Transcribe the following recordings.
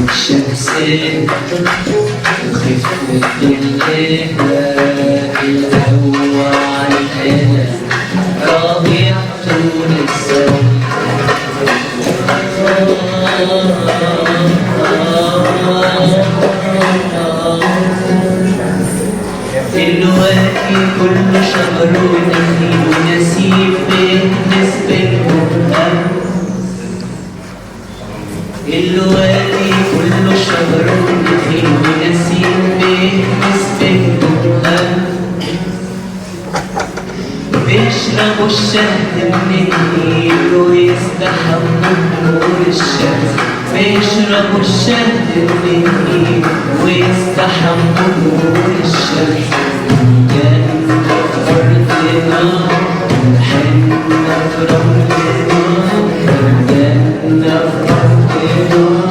الشمس خفت بالليل الهوى علينا ربيع طول السنة دلوقتي كل شهر ونخيل ونسيم بالنسبة لهم دلوقتي كل شهر ونخيل ونسيم بالنسبة لهم بيشربوا الشهد من النيل ويستحموا نور الشمس بيشربوا الشهد من النيل ويستحموا نور الشمس جنة في أرضنا حنة في رملنا جنة في أرضنا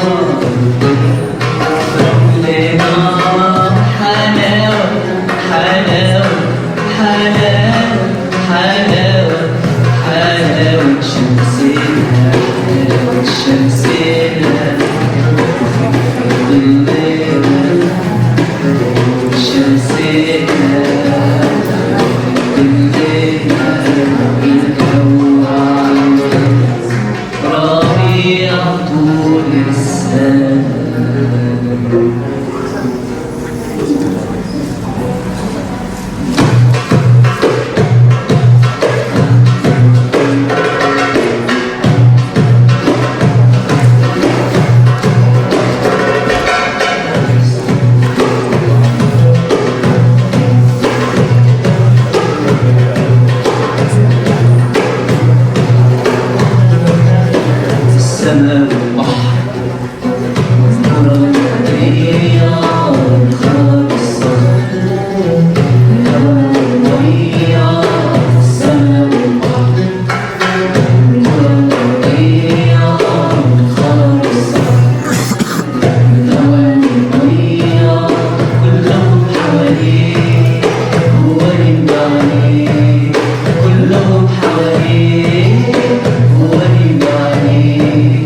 رملنا حلاوة حلاوة حلاوة حلاوة حلاوة شمسنا حلاوة شمسنا ظلنا شمسنا ظلنا الجو عندنا ربيع طول السنة السماء والبحر والكرة الأرضية والخضار الصغير الهواء والمية السماء والبحر والكرة الأرضية والخضار الصغير الهواء والمية كلهم حواليه هو اللي عليه كلهم حواليه هو اللي عليه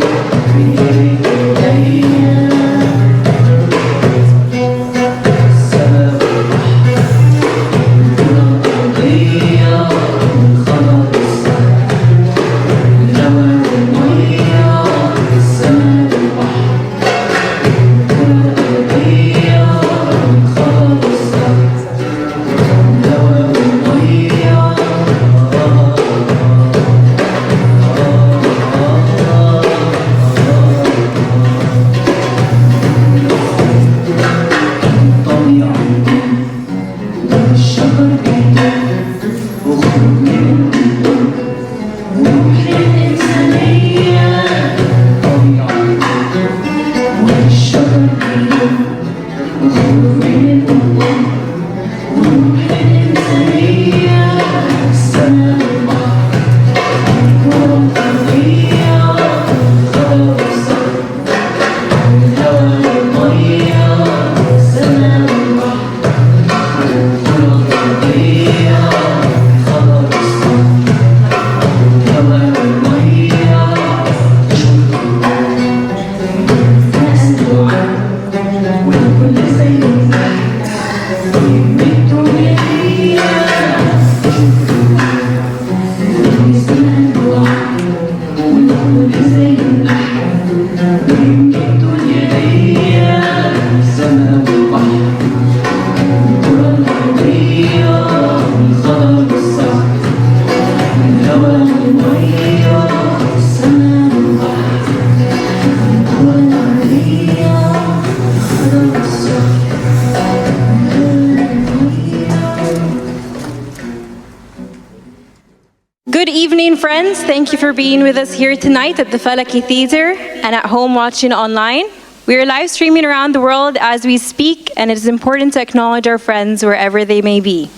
Good evening, friends. Thank you for being with us here tonight at the Falaki Theatre and at home watching online. We are live streaming around the world as we speak, and it is important to acknowledge our friends wherever they may be.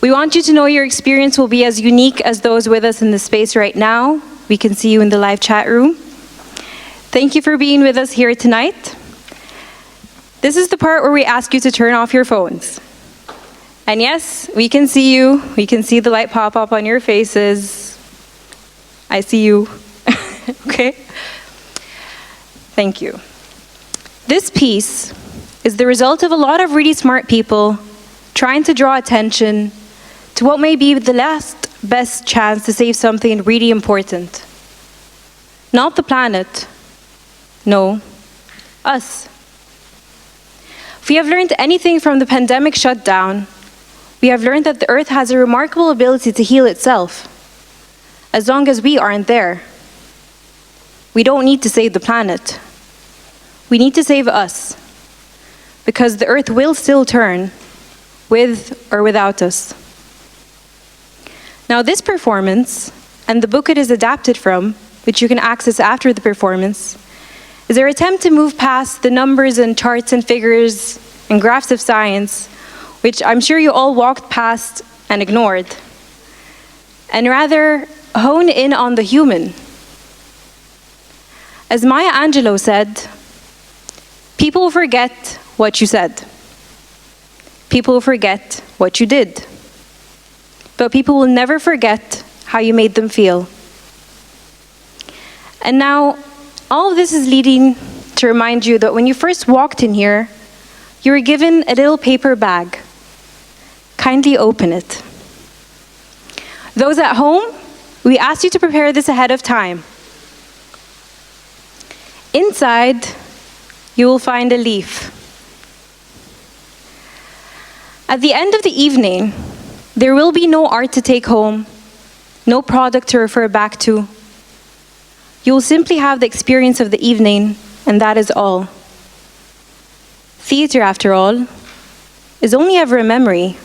We want you to know your experience will be as unique as those with us in the space right now. We can see you in the live chat room. Thank you for being with us here tonight. This is the part where we ask you to turn off your phones. And yes, we can see you. We can see the light pop up on your faces. I see you. Okay? Thank you. This piece is the result of a lot of really smart people trying to draw attention to what may be the last best chance to save something really important. Not the planet, no, us. If we have learned anything from the pandemic shutdown, we have learned that the Earth has a remarkable ability to heal itself, as long as we aren't there. We don't need to save the planet. We need to save us, because the Earth will still turn, with or without us. Now, this performance, and the book it is adapted from, which you can access after the performance, is our attempt to move past the numbers and charts and figures and graphs of science, which I'm sure you all walked past and ignored, and rather hone in on the human. As Maya Angelou said, people forget what you said. People forget what you did. But people will never forget how you made them feel. And now, all of this is leading to remind you that when you first walked in here, you were given a little paper bag. Kindly open it. Those at home, we asked you to prepare this ahead of time. Inside, you will find a leaf. At the end of the evening, there will be no art to take home, no product to refer back to. You will simply have the experience of the evening, and that is all. Theater, after all, is only ever a memory.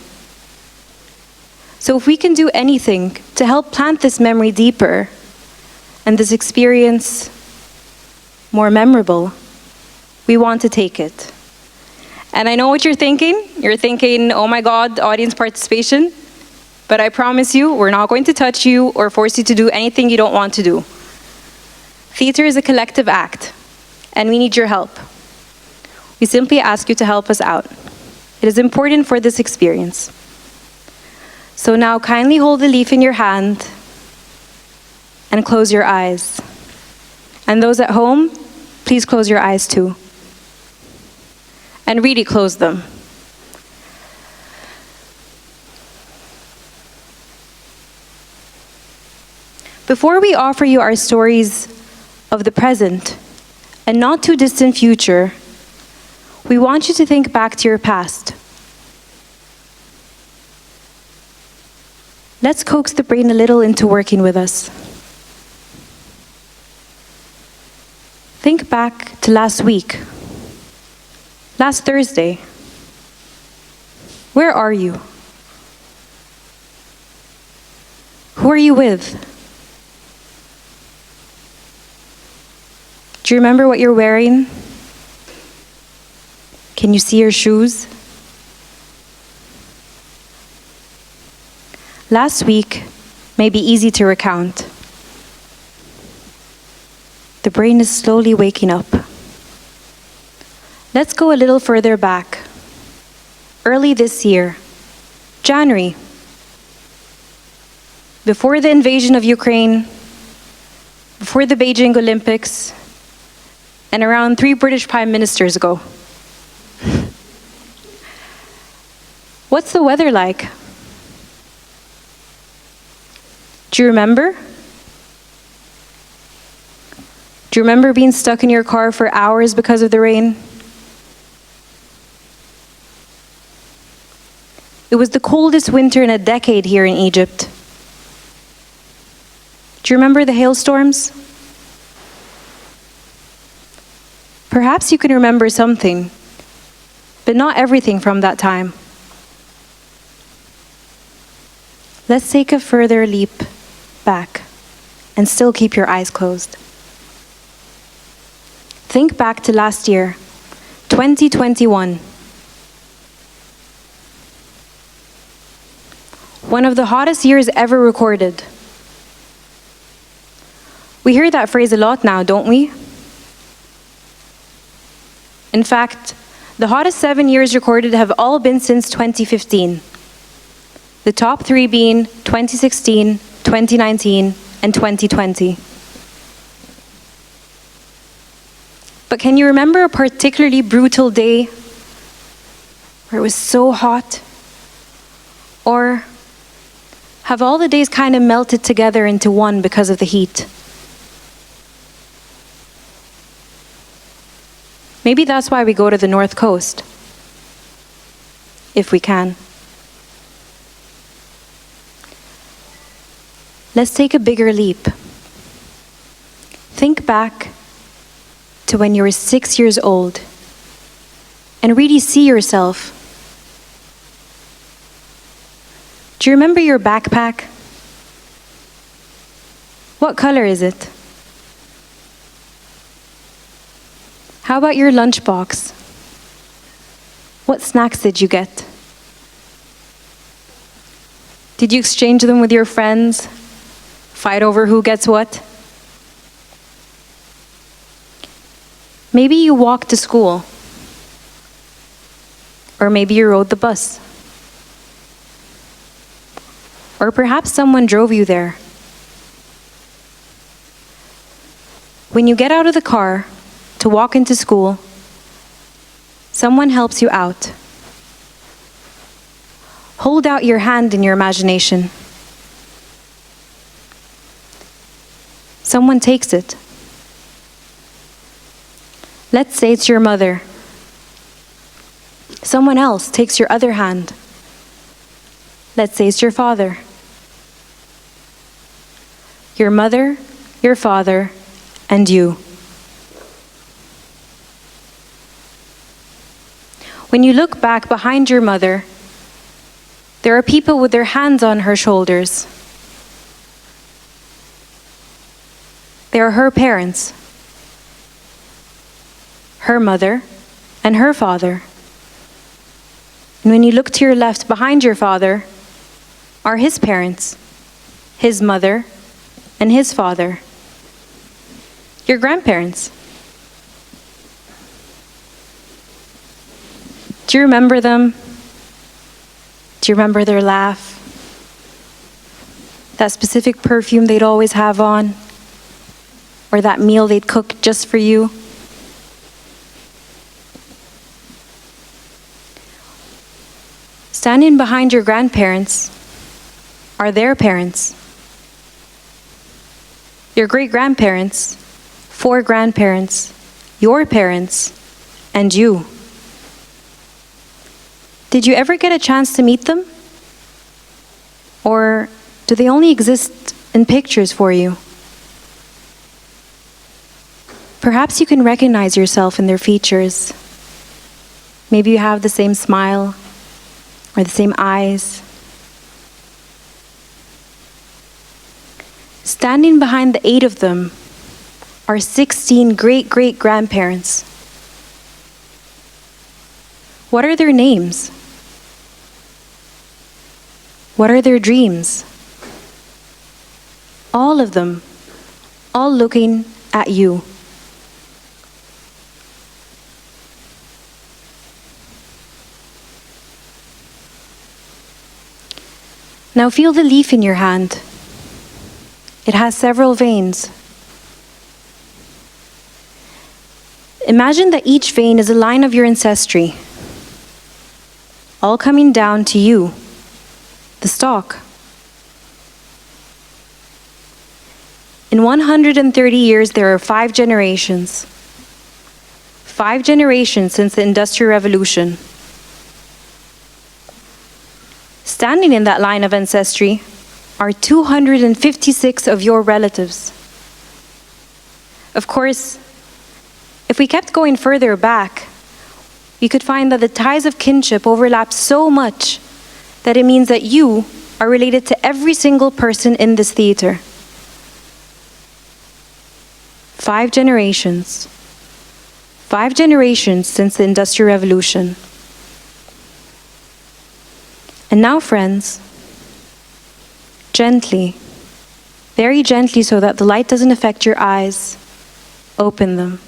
So if we can do anything to help plant this memory deeper, and this experience more memorable, we want to take it. And I know what you're thinking. You're thinking, oh my God, audience participation. But I promise you, we're not going to touch you or force you to do anything you don't want to do. Theater is a collective act, and we need your help. We simply ask you to help us out. It is important for this experience. So now kindly hold the leaf in your hand and close your eyes. And those at home, please close your eyes too. And really close them. Before we offer you our stories of the present and not too distant future, we want you to think back to your past. Let's coax the brain a little into working with us. Think back to last week, last Thursday. Where are you? Who are you with? Do you remember what you're wearing? Can you see your shoes? Last week may be easy to recount. The brain is slowly waking up. Let's go a little further back. Early this year, January, before the invasion of Ukraine, before the Beijing Olympics, and around 3 British prime ministers ago. What's the weather like? Do you remember? Do you remember being stuck in your car for hours because of the rain? It was the coldest winter in a decade here in Egypt. Do you remember the hailstorms? Perhaps you can remember something, but not everything from that time. Let's take a further leap back and still keep your eyes closed. Think back to last year, 2021. One of the hottest years ever recorded. We hear that phrase a lot now, don't we? In fact, the hottest 7 years recorded have all been since 2015. The top 3 being 2016, 2019, and 2020. But But can you remember a particularly brutal day where it was so hot? Or have all the days kind of melted together into one because of the heat? Maybe that's why we go to the North Coast, if we can. Let's take a bigger leap. Think back to when you were 6 years old and really see yourself. Do you remember your backpack? What color is it? How about your lunchbox? What snacks did you get? Did you exchange them with your friends? Fight over who gets what? Maybe you walked to school. Or maybe you rode the bus. Or perhaps someone drove you there. When you get out of the car to walk into school, someone helps you out. Hold out your hand in your imagination. Someone takes it. Let's say it's your mother. Someone else takes your other hand. Let's say it's your father. Your mother, your father, and you. When you look back behind your mother, there are people with their hands on her shoulders. They are her parents, her mother, and her father. And when you look to your left behind your father, are his parents, his mother, and his father. Your grandparents. Do you remember them? Do you remember their laugh? That specific perfume they'd always have on? Or that meal they'd cook just for you? Standing behind your grandparents are their parents. Your great-grandparents, 4 grandparents, your parents, and you. Did you ever get a chance to meet them? Or do they only exist in pictures for you? Perhaps you can recognize yourself in their features. Maybe you have the same smile or the same eyes. Standing behind the 8 of them are 16 great-great-grandparents. What are their names? What are their dreams? All of them, all looking at you. Now feel the leaf in your hand. It has several veins. Imagine that each vein is a line of your ancestry, all coming down to you, the stalk. In 130 years, there are 5 generations. 5 generations since the Industrial Revolution. Standing in that line of ancestry are 256 of your relatives. Of course, if we kept going further back, we could find that the ties of kinship overlap so much that it means that you are related to every single person in this theater. 5 generations. 5 generations since the Industrial Revolution. And now, friends, gently, very gently so that the light doesn't affect your eyes, open them.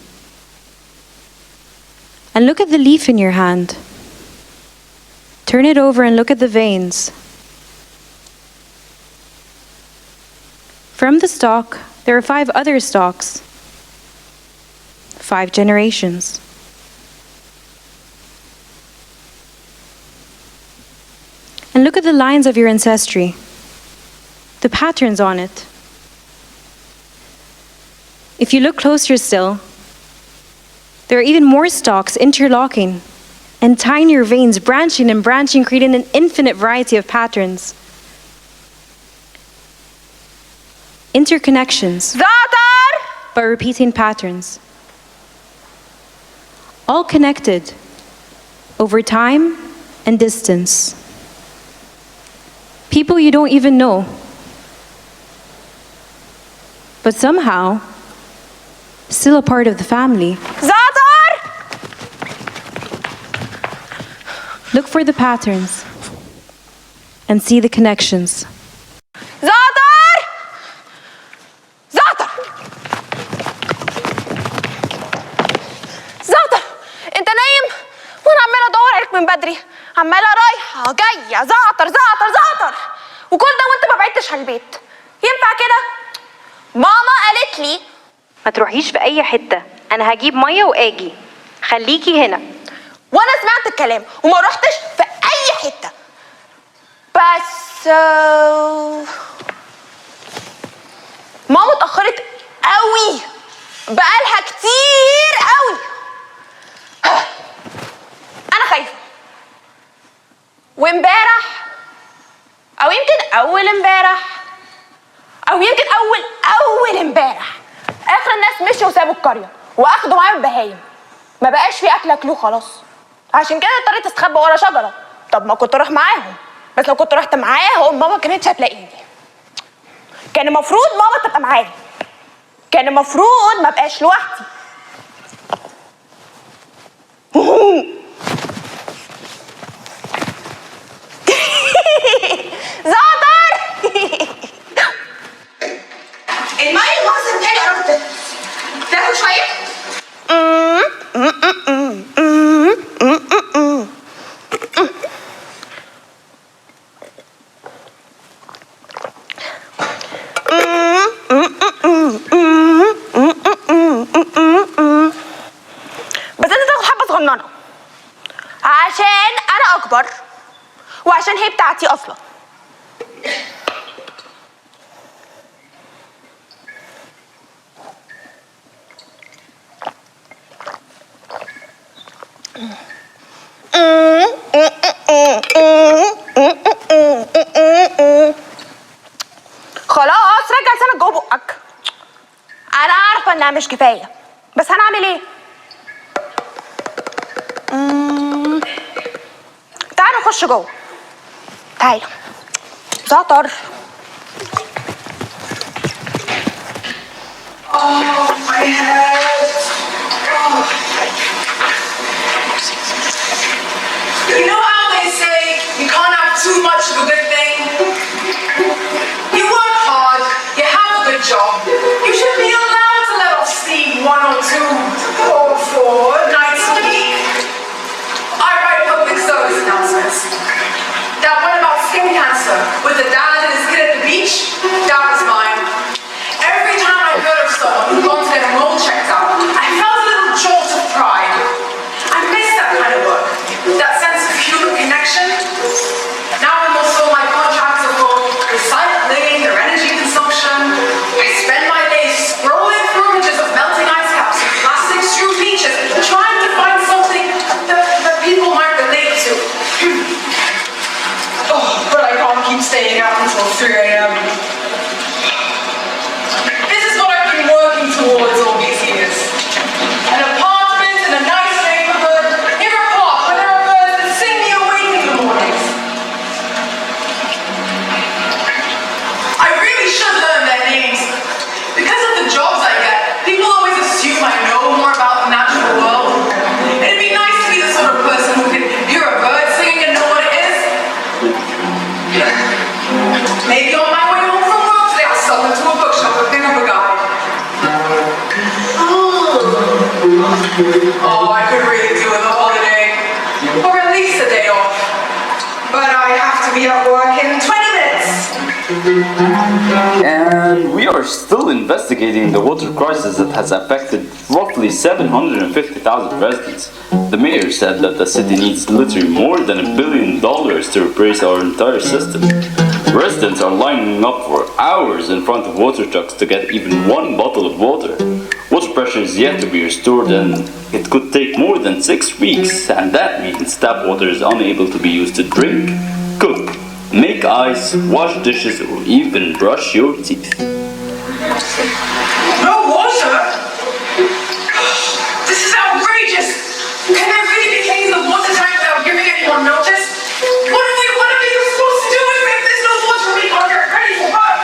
And look at the leaf in your hand. Turn it over and look at the veins. From the stalk, there are 5 other stalks. 5 generations. And look at the lines of your ancestry, the patterns on it. If you look closer still, there are even more stalks interlocking and tinier veins branching and branching, creating an infinite variety of patterns. Interconnections, but repeating patterns. All connected over time and distance. People you don't even know. But somehow, still a part of the family. Look for the patterns and see the connections. انت نايم وانا عماله ادور عليك من بدري، عماله رايحه جايه زعتر زعتر زعتر، وكل ده وانت ما بعدتش عن البيت. ينفع كده؟ ماما قالت لي ما تروحيش في اي حته، انا هجيب ميه واجي، خليكي هنا. وانا سمعت الكلام وما رحتش في اي حته، بس ماما اتاخرت قوي، بقالها كتير قوي. انا خايفه. وامبارح او يمكن اول امبارح او يمكن اول امبارح اخر الناس مشوا وسابوا القريه واخدوا معاهم البهايم. ما بقاش في اكل اكلوه خلاص، عشان كده اضطريت استخبى ورا شجره. طب ما كنت اروح معاهم، بس لو كنت رحت معاهم ماما كانتش هتلاقيني. كان المفروض ماما تبقى معايا، كان المفروض ما بقاش لوحدي. زعتر الماء المعصر بتاعي قربت، تاخد شويه؟ بس انت تاخد حبه صغننه عشان انا اكبر وعشان هي بتاعتي اصلا. خلاص رجع لسانك جوه بقك. انا عارفه انها مش كفايه، بس هنعمل ايه؟ تعالوا نخش جوه. تعالوا زعتر. Oh, my head. Oh. You know how they say you can't have too much of a good thing? You work hard, you have a good job. You should be allowed to let off steam 1 or 2 or 4 nights a week. I write public service announcements. That one about skin cancer with the dad and his kid at the beach, that was mine. Every time I heard of someone who'd gone to get a mole checked out, I felt a little jolt of pride. I miss that kind of work, that sense of human connection. Now I'm also my contracts are for recycling, their energy consumption. I spend my days scrolling through images of melting ice caps, plastic strewn beaches, trying to find something that people might relate to. Oh, but I can't keep staying out until 3 a.m. This is what I've been working towards all these years. An apartment in a nice neighborhood, near a park where there are birds that sing me awake in the mornings. I really should learn their names. Because of the jobs I get, people always assume I know more about the natural world. It'd be nice to be the sort of person who can hear a bird singing and know what it is. Maybe on my way home from work today I'll stop into a bookshop and pick up a guide. Oh, I could really do with a holiday. Or at least a day off. But I have to be at work in 20 minutes. And we are still investigating the water crisis that has affected roughly 750,000 residents. The mayor said that the city needs literally more than $1 billion to replace our entire system. Residents are lining up for hours in front of water trucks to get even one bottle of water. Water pressure is yet to be restored, and it could take more than 6 weeks, and that means tap water is unable to be used to drink, cook, make ice, wash dishes, or even brush your teeth. No water? This is outrageous! Can I really be cleaning the water tank without giving anyone notice? What are we supposed to do if there's no water? We can't get ready for work!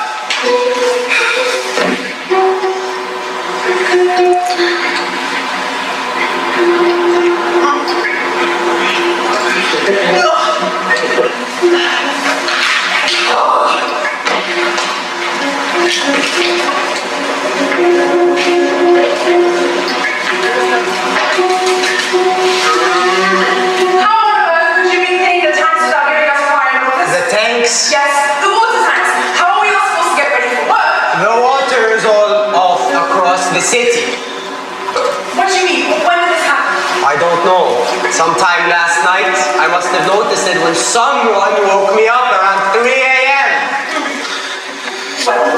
Yes, the water tanks. How are we all supposed to get ready for work? The water is all off across the city. What do you mean? When did this happen? I don't know. Sometime last night, I must have noticed it when someone woke me up around 3 a.m. Well,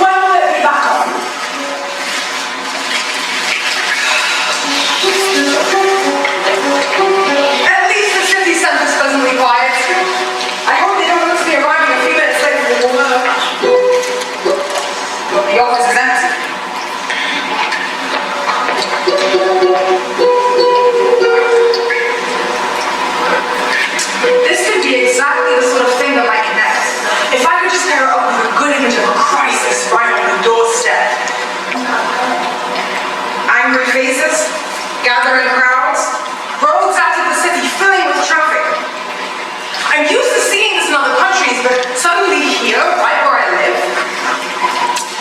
when will it be back on? At least the city center's pleasantly quiet. I hope they don't look to be arriving a few minutes late for the work. The office is empty. This could be exactly the sort of thing that might connect. If I could just pair it up with a good image of a crisis right on the doorstep. Angry faces, gathering crowds, roads out of the city filling with traffic. I'm used to seeing this in other countries, but suddenly here, right where I live,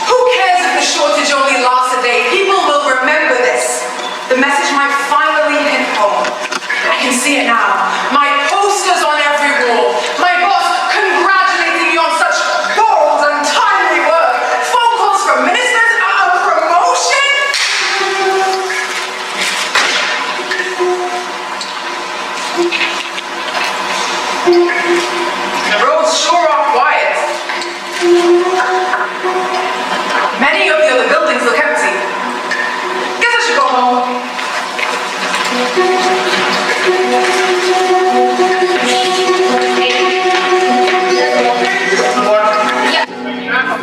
who cares if the shortage only lasts a day? People will remember this. The message might finally hit home. I can see it now. My posters on every wall. My boss congratulating me on such bold and timely work. Phone calls from ministers, a promotion. The roads sure are quiet. Many of the other buildings look empty. Guess I should go home.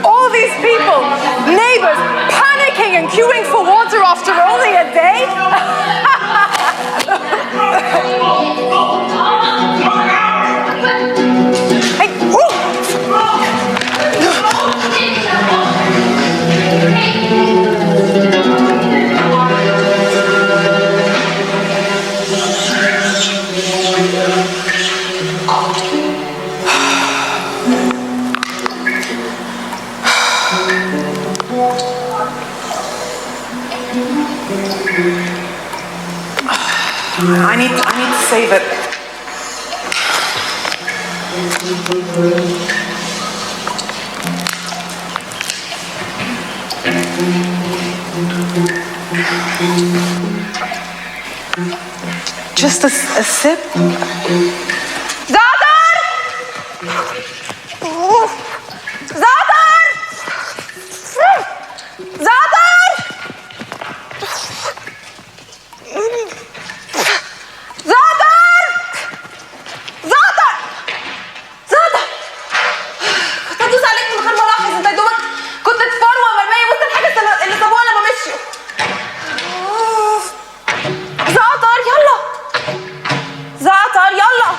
All these people, neighbors, panicking and queuing for water after only a day? Hey, I need to save it. Just a sip. Zadar! Zadar! Zadar! Zadar! Zadar! Zadar! كنت هدوس عليك من غير ما الاحظ، انت يا دوبك كنت تفروه مرميه وسط الحاجه اللي سابوها لما مشيوا. زعتر يلا زعتر يلا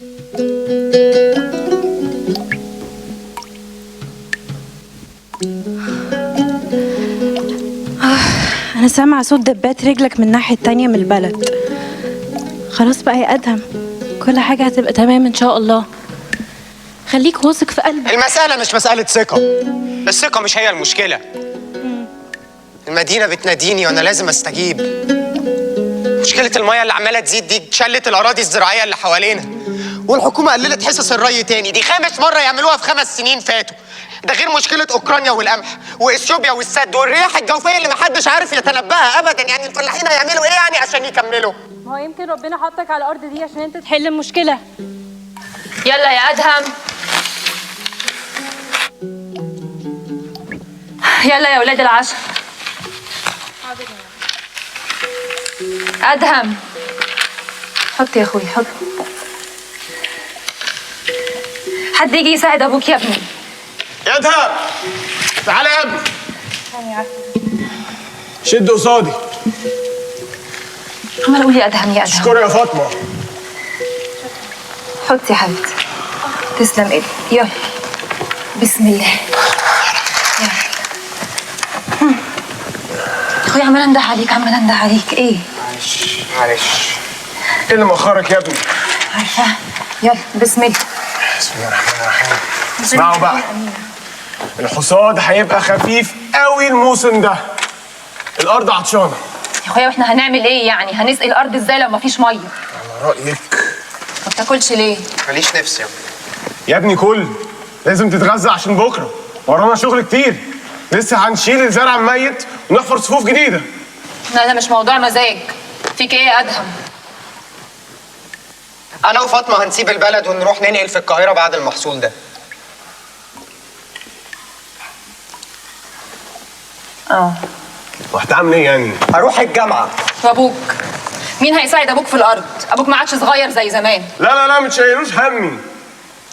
أنا سامعة صوت دبات رجلك من الناحية التانية من البلد. خلاص بقى يا أدهم، كل حاجة هتبقى تمام إن شاء الله. خليك واثق في قلبك. المسألة مش مسألة ثقة، الثقة مش هي المشكلة. المدينة بتناديني وأنا لازم أستجيب. مشكلة المياه اللي عمالة تزيد دي شلت الأراضي الزراعية اللي حوالينا، والحكومة قللت حصص الري تاني. دي 5 مرة يعملوها في 5 سنين فاتوا. ده غير مشكلة أوكرانيا والقمح وإثيوبيا والسد والرياح الجوفية اللي محدش عارف يتنبأها أبدا. يعني الفلاحين هيعملوا إيه يعني عشان يكملوا؟ ما هو يمكن ربنا حطك على الأرض دي عشان أنت تحل المشكلة. يلا يا أدهم، يلا يا ولاد العشاء. أدهم، حط يا أخوي حط. حد يجي يساعد أبوك يا ابني. يا أدهم تعالى يا ابني. شد قصادي. عمال أقول يا أدهم يا أدهم. اشكري يا فاطمة. حط يا حبيبتي. تسلم إيدك. يلا بسم الله. يلا أخوي، عمال أنده عليك عمال أنده عليك. إيه؟ معلش إيه اللي مأخرك يا ابني؟ عارفة. يلا بسم الله. بسم الله الرحمن الرحيم. اسمعوا بقى، الحصاد هيبقى خفيف قوي الموسم ده. الأرض عطشانة يا أخويا، وإحنا هنعمل إيه يعني؟ هنسقي الأرض إزاي لو مفيش مية؟ على رأيك. ما بتاكلش ليه؟ ماليش نفس يا ابني كل لازم تتغذى عشان بكرة ورانا شغل كتير. لسه هنشيل الزرع الميت ونحفر صفوف جديدة. لا ده مش موضوع مزاج. فيك إيه يا أدهم؟ أنا وفاطمة هنسيب البلد ونروح ننقل في القاهرة بعد المحصول ده. وهتعمل ايه يعني؟ هروح الجامعة. وأبوك؟ مين هيساعد أبوك في الأرض؟ أبوك ما عادش صغير زي زمان. لا متشيلوش همي.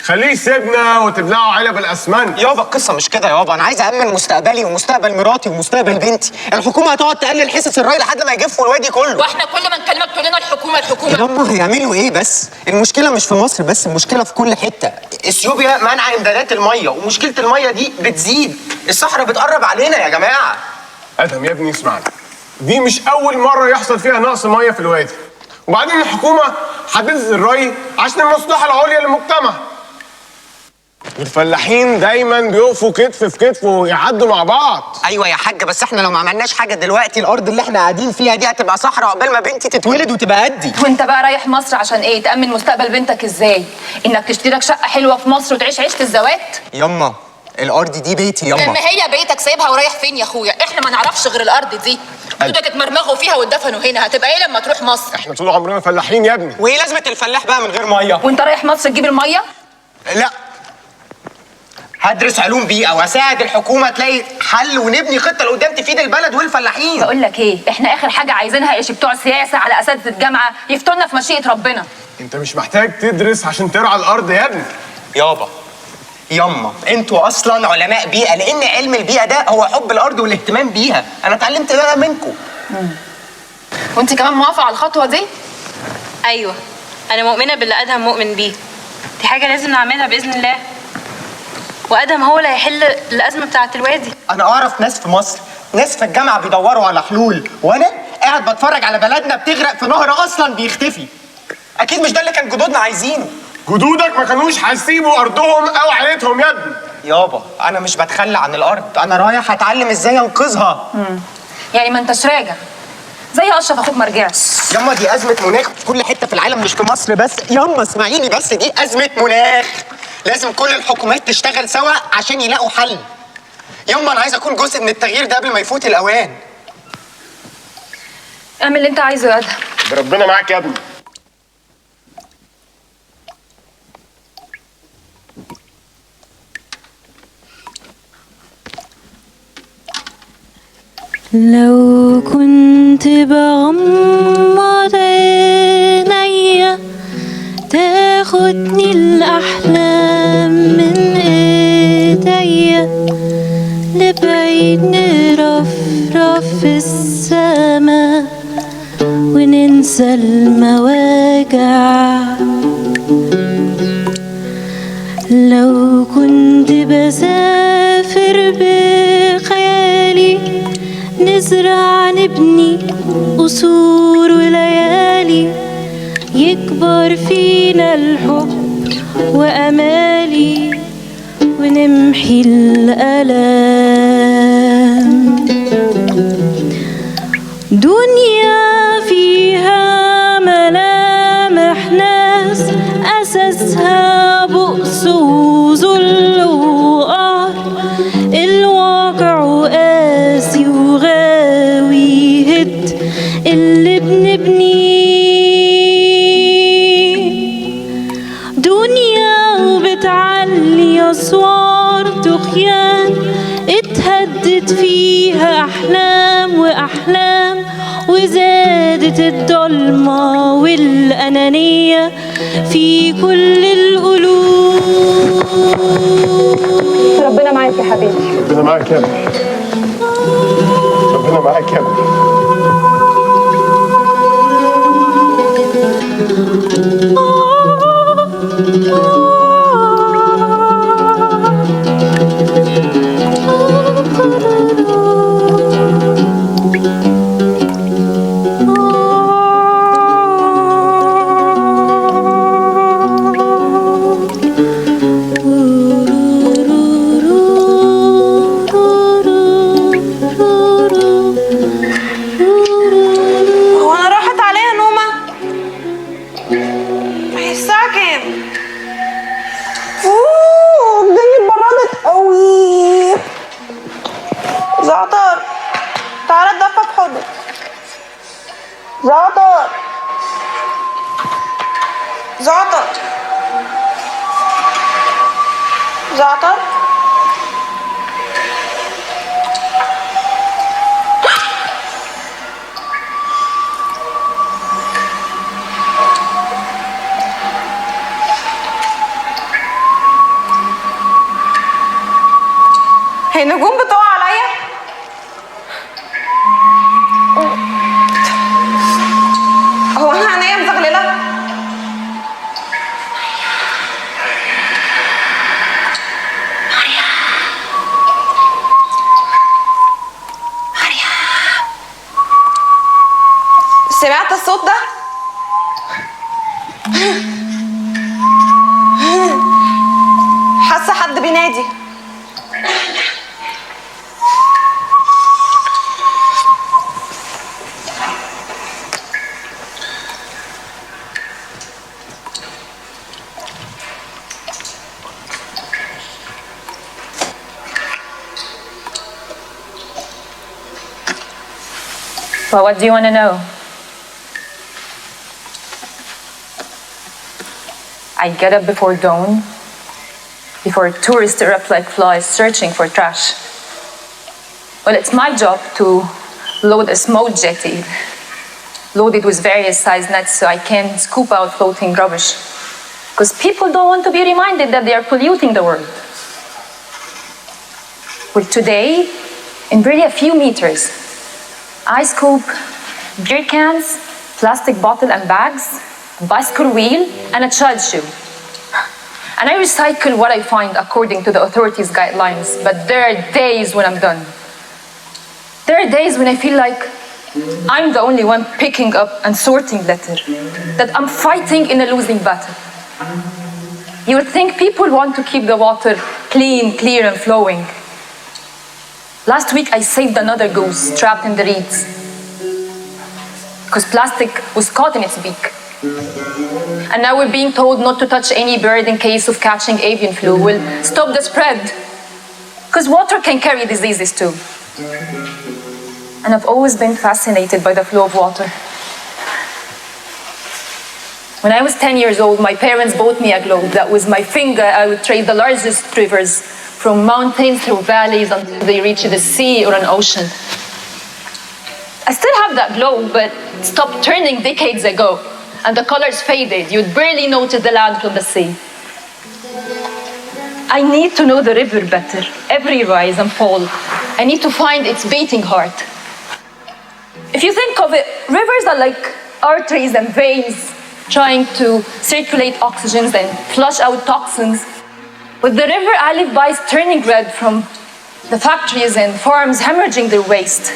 خليه يسيبنا وتبلعوا علب الاسمنت. يابا القصة مش كده يابا، أنا عايز أأمن مستقبلي ومستقبل مراتي ومستقبل بنتي. الحكومة هتقعد تقلل حصص الري لحد ما يجفوا الوادي كله. واحنا كل ما نكلمك تقول لنا الحكومة. يابا هيعملوا إيه بس؟ المشكلة مش في مصر بس، المشكلة في كل حتة. إثيوبيا منع إمدادات المية، ومشكلة المية دي بتزيد. الصحراء بتقرب علينا يا جماعة. ادهم يا ابني اسمعني، دي مش أول مرة يحصل فيها نقص مية في الوادي. وبعدين الحكومة حددت الري عشان المصلحة العليا للمجتمع. الفلاحين دايما بيقفوا كتف في كتف ويعدوا مع بعض. ايوه يا حاج، بس احنا لو ما عملناش حاجه دلوقتي الارض اللي احنا قاعدين فيها دي هتبقى صحراء عقبال ما بنتي تتولد وتبقى قدي. وانت بقى رايح مصر عشان ايه؟ تأمن مستقبل بنتك ازاي؟ انك تشتري لك شقة حلوة في مصر وتعيش عيشة الزواج؟ يما الارض دي بيتي يما. لما هي بيتك سايبها ورايح فين يا اخويا؟ احنا ما نعرفش غير الارض دي. جدودك اتمرمغوا فيها واتدفنوا هنا، هتبقى ايه لما تروح مصر؟ احنا طول عمرنا فلاحين يا ابني. وايه لازمه الفلاح بقى من غير ميه؟ وانت رايح مصر تجيب المية؟ لا، هدرس علوم بيئه واساعد الحكومه تلاقي حل ونبني خطه لقدام تفيد البلد والفلاحين. بقول لك ايه، احنا اخر حاجة عايزينها ايش بتوع سياسة على اساتذة الجامعة يفتونا في مشيئة ربنا. انت مش محتاج تدرس عشان ترعى الارض يا ابني. يابا يما انتوا اصلا علماء بيئه، لان علم البيئه ده هو حب الارض والاهتمام بيها. انا اتعلمت ده منكم. وانت كمان موافقة على الخطوة دي؟ أيوة، أنا مؤمنة باللي أدهم مؤمن بيه. دي حاجة لازم نعملها بإذن الله. وأدهم هو اللي هيحل الأزمة بتاعة الوادي. انا اعرف ناس في مصر، ناس في الجامعه بيدوروا على حلول، وانا قاعد بتفرج على بلدنا بتغرق في نهر اصلا بيختفي. اكيد مش ده اللي كان جدودنا عايزينه. جدودك ما كانوش هيسيبوا ارضهم او عيلتهم يا ابني. يابا انا مش بتخلى عن الارض، انا رايح اتعلم ازاي انقذها. يعني ما انتش راجع زي اشرف اخوك ما رجعش. ياما دي ازمه مناخ في كل حته في العالم مش في مصر بس. ياما اسمعيني بس، دي ازمه مناخ لازم كل الحكومات تشتغل سوا عشان يلاقوا حل. ياما انا عايز اكون جزء من التغيير ده قبل ما يفوت الاوان. اعمل اللي انت عايزه يا ادهم. ربنا معاك يا ابني. لو كنت بغمض عينيا تاخدني الأحلام من ايديا لبعيد نرفرف في السما وننسى المواجع أسافر بخيالي، نزرع نبني قصور وليالي، يكبر فينا الحب وأمالي، ونمحي الألام. دنيا فيها ملامح ناس، أساسها بؤس وذل وقهر، الواقع قاسي وغاوي هد اللي بنبنيه. دنيا وبتعلي أسوار طغيان، اتهدت فيها أحلام وأحلام، وزادت الضلمة والأنانية في كل القلوب. ربنا معاك يا حبيبي. ربنا معاك يا ابني. ربنا معاك يا ابني. هو انا راحت عليا نومه؟ هي الساعه كام؟ الدنيا اتبردت قوي. زعتر تعالى اتدفى في حضنك. زعتر زعتر زعتر هي النجوم بتقع عليا؟ هو انا عينيا مزغلله؟ سمعت الصوت ده؟ حاسه حد بينادي. Well, what do you want to know? I get up before dawn, before tourists erupt like flies searching for trash. Well, it's my job to load a smoke jetty, loaded with various size nets so I can scoop out floating rubbish. Because people don't want to be reminded that they are polluting the world. Well, today, in barely a few meters, I scoop beer cans, plastic bottle and bags, bicycle wheel, and a child shoe. And I recycle what I find according to the authorities' guidelines, but there are days when I'm done. There are days when I feel like I'm the only one picking up and sorting litter, that I'm fighting in a losing battle. You would think people want to keep the water clean, clear, and flowing. Last week I saved another goose trapped in the reeds because plastic was caught in its beak. And now we're being told not to touch any bird in case of catching avian flu. We'll stop the spread because water can carry diseases too. And I've always been fascinated by the flow of water. When I was 10 years old, my parents bought me a globe that with my finger I would trace the largest rivers from mountains through valleys until they reach the sea or an ocean. I still have that globe, but it stopped turning decades ago, and the colors faded. You'd barely notice the land from the sea. I need to know the river better, every rise and fall. I need to find its beating heart. If you think of it, rivers are like arteries and veins trying to circulate oxygen and flush out toxins. With the river I live by is turning red from the factories and farms hemorrhaging their waste.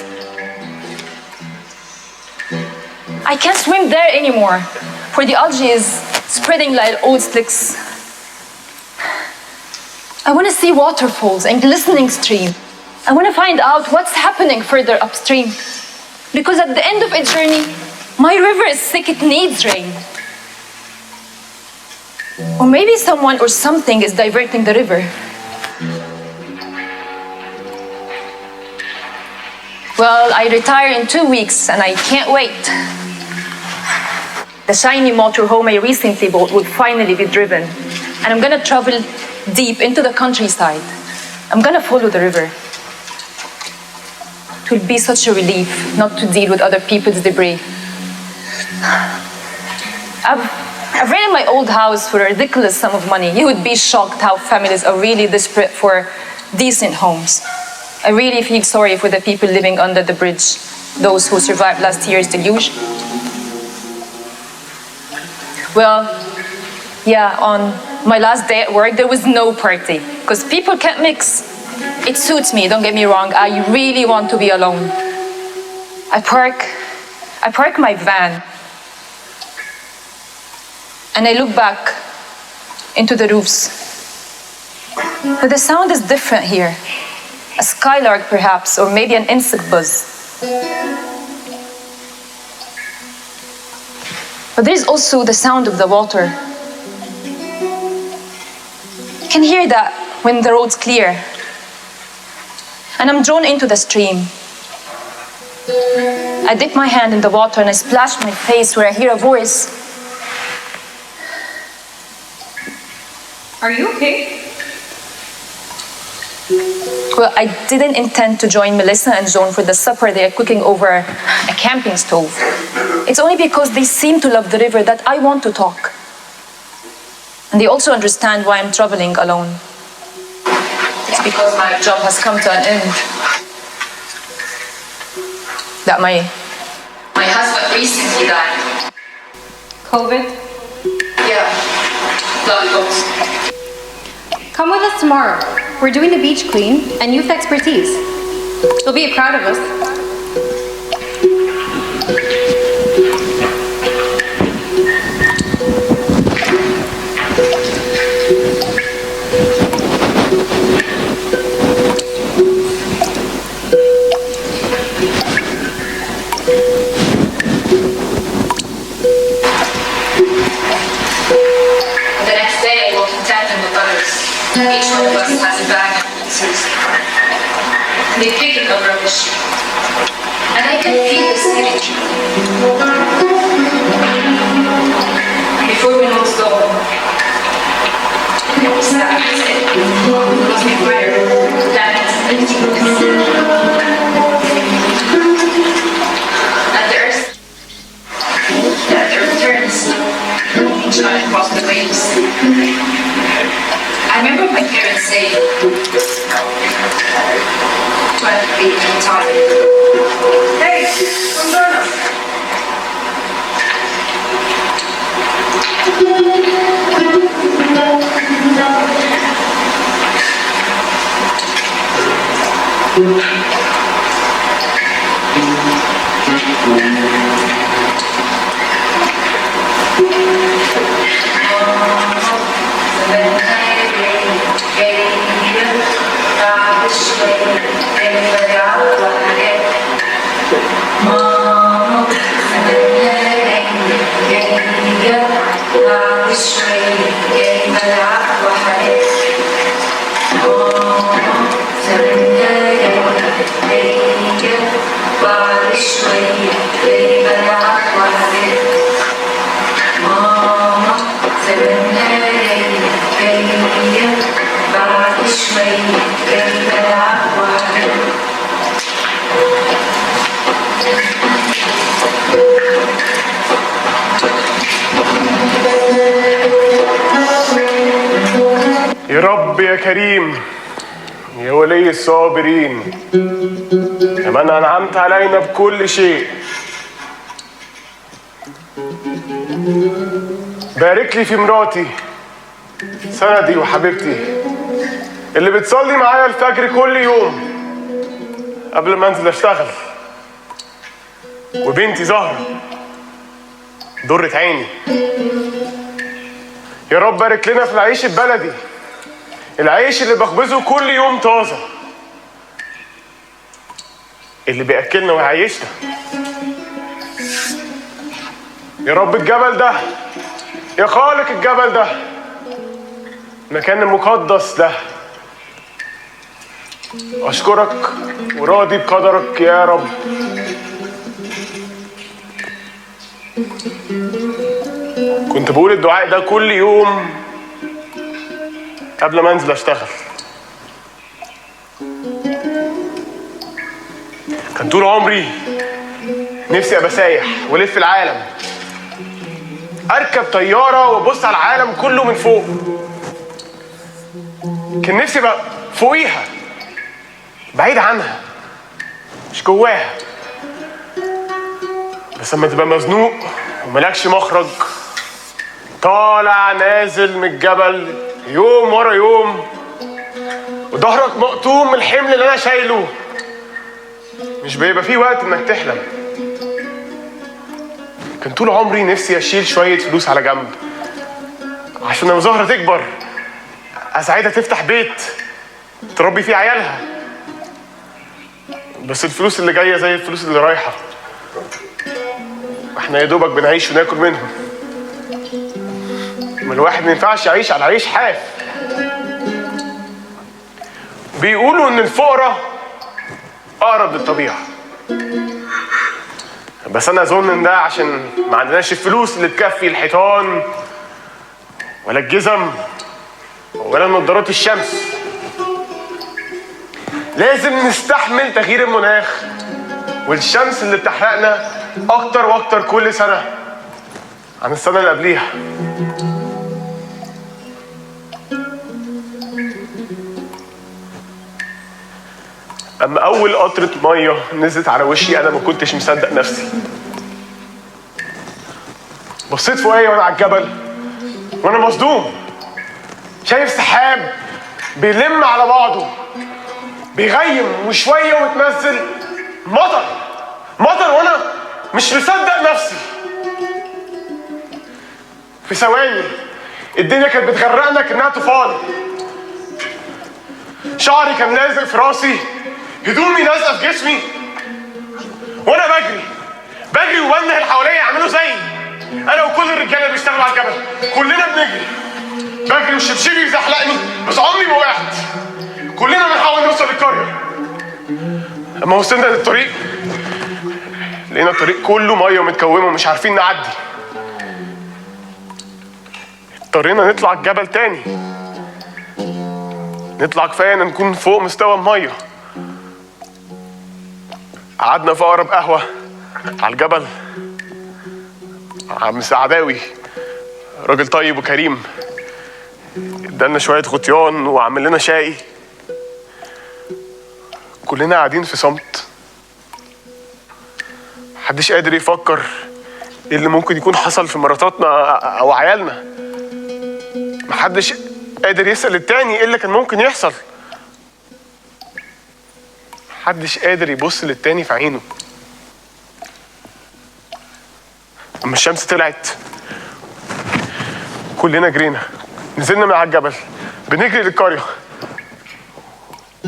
I can't swim there anymore, for the algae is spreading like old slicks. I want to see waterfalls and glistening stream. I want to find out what's happening further upstream. Because at the end of its journey, my river is sick, it needs rain. Or maybe someone or something is diverting the river. Well, I retire in 2 weeks and I can't wait. The shiny motorhome I recently bought will finally be driven. And I'm gonna travel deep into the countryside. I'm gonna follow the river. It will be such a relief not to deal with other people's debris. I've rented my old house for a ridiculous sum of money. You would be shocked how families are really desperate for decent homes. I really feel sorry for the people living under the bridge, those who survived last year's deluge. Well, yeah, on my last day at work, there was no party, because people can't mix. It suits me, don't get me wrong, I really want to be alone. I park my van, and I look back into the roofs. But the sound is different here. A skylark perhaps, or maybe an insect buzz. But there's also the sound of the water. You can hear that when the road's clear. And I'm drawn into the stream. I dip my hand in the water and I splash my face where I hear a voice. Are you okay? Well, I didn't intend to join Melissa and Joan for the supper they are cooking over a camping stove. It's only because they seem to love the river that I want to talk. And they also understand why I'm traveling alone. It's because my job has come to an end. That my husband recently died. COVID? Yeah, blood loss. Come with us tomorrow. We're doing the beach clean and youth expertise. You'll be proud of us. The next day I walk in tandem with others. Each one of us has a bag and pieces. They pick up rubbish. And I can feel the synergy. Before we know it's gone, we start it. Because we were planning and the earth turns, trying across the waves. I remember my parents saying, 12 feet in time. Hey, buongiorno. يا رب يا كريم يا ولي الصابرين يا من أنعمت علينا بكل شيء بارك لي في مراتي سندي وحبيبتي اللي بتصلي معايا الفجر كل يوم قبل ما انزل اشتغل، وبنتي زهرة ضرة عيني. يا رب بارك لنا في العيش البلدي، العيش اللي بخبزه كل يوم طازة، اللي بيأكلنا ويعيشنا. يا رب الجبل ده، يا خالق الجبل ده، المكان المقدس ده، أشكرك وراضي بقدرك يا رب. كنت بقول الدعاء ده كل يوم قبل ما انزل اشتغل. كان طول عمري نفسي ابقى سايح والف العالم، اركب طياره وابص على العالم كله من فوق. كان نفسي ابقى فوقيها، بعيد عنها، مش جواها. بس لما تبقى مزنوق وملكش مخرج، طالع نازل من الجبل يوم ورا يوم، وظهرك مقطوم من الحمل اللي انا شايله، مش بيبقى فيه وقت انك تحلم. كان طول عمري نفسي اشيل شويه فلوس على جنب عشان لما زهره تكبر اساعدها تفتح بيت تربي فيه عيالها. بس الفلوس اللي جايه زي الفلوس اللي رايحه، احنا يا دوبك بنعيش وناكل منهم. ما الواحد ما ينفعش يعيش على عيش حاف. بيقولوا ان الفقراء اقرب للطبيعه، بس انا اظن ان ده عشان ما عندناش الفلوس اللي تكفي الحيطان ولا الجزم ولا نظارات الشمس. لازم نستحمل تغيير المناخ والشمس اللي بتحرقنا اكتر واكتر كل سنه عن السنه اللي قبليها. اما اول قطره ميه نزلت على وشي انا ما كنتش مصدق نفسي. بصيت فوقيا وانا على الجبل وانا مصدوم، شايف سحاب بيلم على بعضه بيغيم وشويه وتنزل مطر مطر، وانا مش مصدق نفسي. في ثواني الدنيا كانت بتغرقنا كأنها طوفان. شعري كان لازق في راسي، هدومي لازقه في جسمي، وانا بجري وبنده اللي حواليا يعملوا زيي. انا وكل الرجاله اللي بيشتغلوا على الجبل كلنا بجري والشبشبي بيزحلقني، بس عمري ما وقعت. كلنا بنحاول نوصل للقريه. اما وصلنا للطريق لقينا الطريق كله ميه ومتكومه ومش عارفين نعدي. اضطرينا نطلع الجبل تاني، نطلع كفايه ان نكون فوق مستوى الميه. قعدنا في اقرب قهوه على الجبل. عم سعداوي راجل طيب وكريم ادالنا شويه غطيان وعمل لنا شاي. كلنا قاعدين في صمت، محدش قادر يفكر ايه اللي ممكن يكون حصل في مراتاتنا او عيالنا. محدش قادر يسأل التاني ايه اللي كان ممكن يحصل. محدش قادر يبص للتاني في عينه. اما الشمس طلعت كلنا جرينا، نزلنا من على الجبل بنجري للقرية.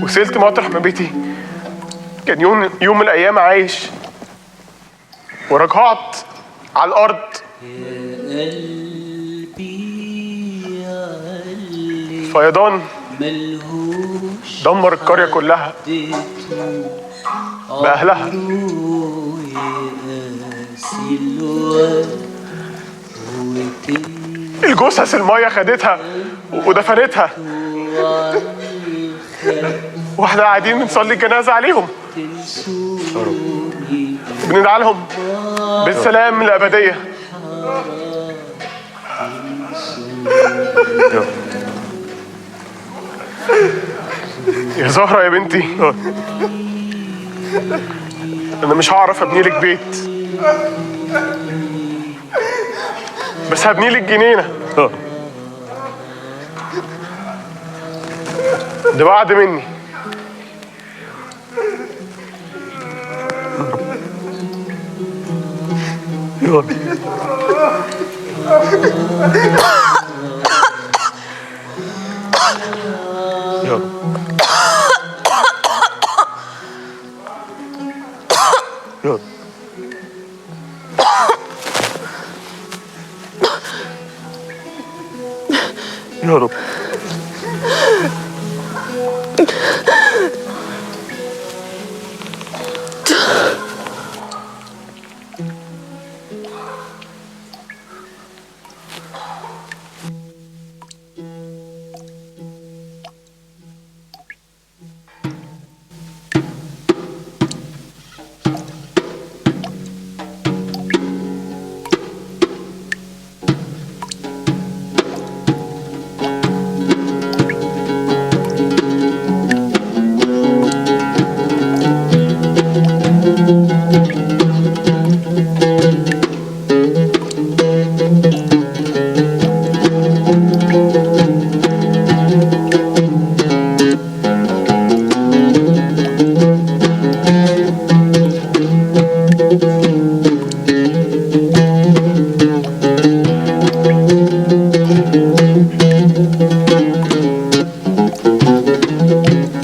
وصلت مطرح ما بيتي كان يوم من الايام عايش، ورجعت على الارض. فيضان دمر القرية كلها بأهلها. الجثث المية خدتها ودفنتها، واحنا قاعدين بنصلي الجنازة عليهم، بندعي لهم بالسلام الأبدية. يا زهرة يا بنتي، أنا مش هعرف أبني لك بيت، بس هبني لك جنينة. ده وعد مني. يا رب. يا رب. يا رب. يا رب.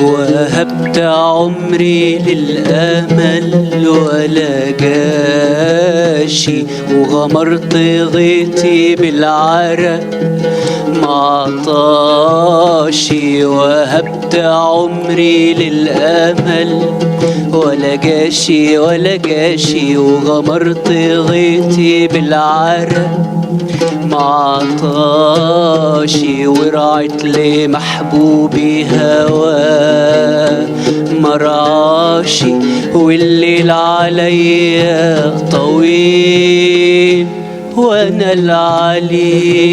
وهبت عمري للأمل ولا جاشي، وغمرت غيتي بالعرق معطاشي. وهبت عمري للأمل ولا جاشي ولا جاشي، وغمرت غيتي بالعرق معطاشي. ورعت لمحبوبي هوا مرعاشي، والليل عليا طويل وانا العليل.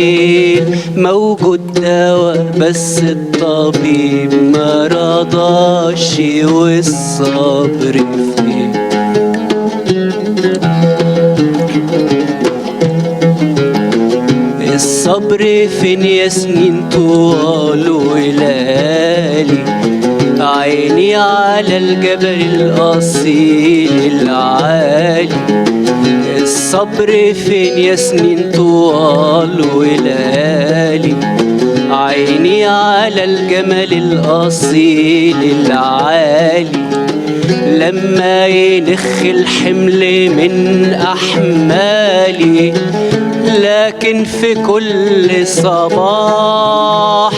موجود دوا بس الطبيب ما رضاش، والصبر فين؟ الصبر فين يا سنين طوال وليالي؟ عيني على الجبل الأصيل العالي. الصبر فين يا سنين طوال وليالي؟ عيني على الجمل الأصيل العالي. لما ينخ الحمل من أحمالي، لكن في كل صباح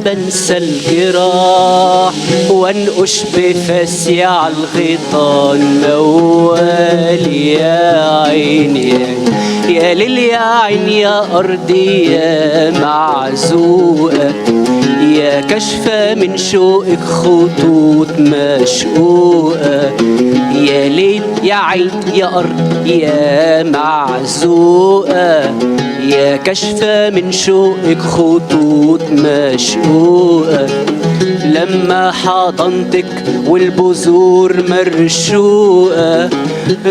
بنسى الجراح، وانقش بفاسي على الغيطان موالي. يا عيني يا ليل يا عين يا أرضي يا معزوقة، يا كشفة من شوقك خطوط مشقوقة. يا ليل يا عين يا أرض يا معزوقة، يا كشفة من شوقك خطوط مشقوقة. لما حضنتك والبذور مرشوقة،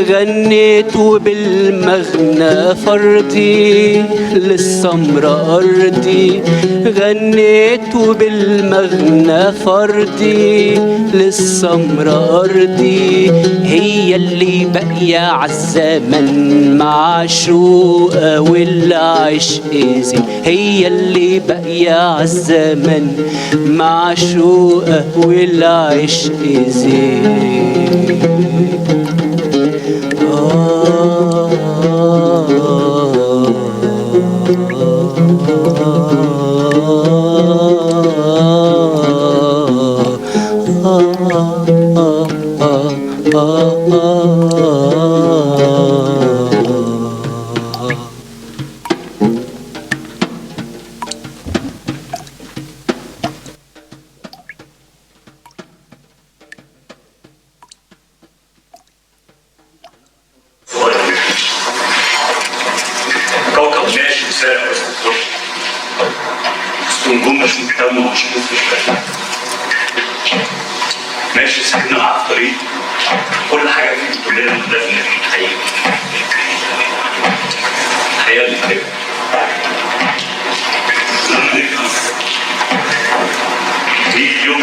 غنيت وبالمغنى فردي للسمرة أرضي. غنيت وبالمغنى فردي للسمرة أرضي. هي اللي باقية عالزمن معشوقة والعشق زين. هي اللي باقية عالزمن معشوقة والعشق زين. كوكب ماشي وسارع وسط الظل، وسط نجوم مش مهتم ومش مفرش، ماشي ساكنة معاه في طريق كل حاجة فيه كلنا لازم نتخيل الحقيقة اللي كده. لما نفهم يجي اليوم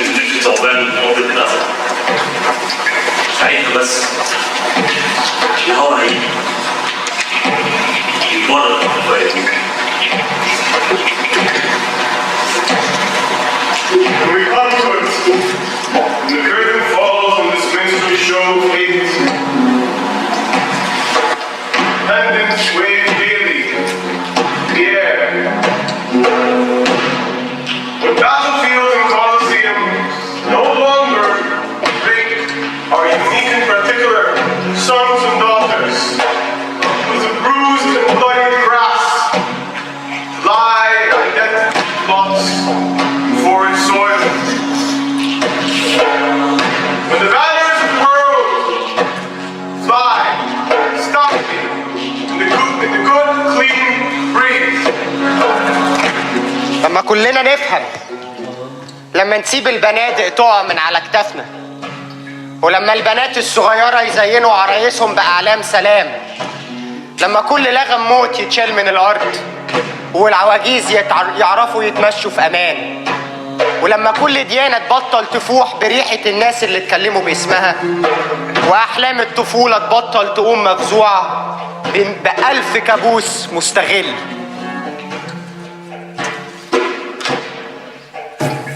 لما كلنا نفهم، لما نسيب البنادق تقع من على كتافنا، ولما البنات الصغيرة يزينوا عرايسهم بأعلام سلام، لما كل لغم موت يتشال من الأرض والعواجيز يعرفوا يتمشوا في أمان، ولما كل ديانة تبطل تفوح بريحة الناس اللي اتكلموا باسمها، وأحلام الطفولة تبطل تقوم مفزوعة بألف كابوس مستغل.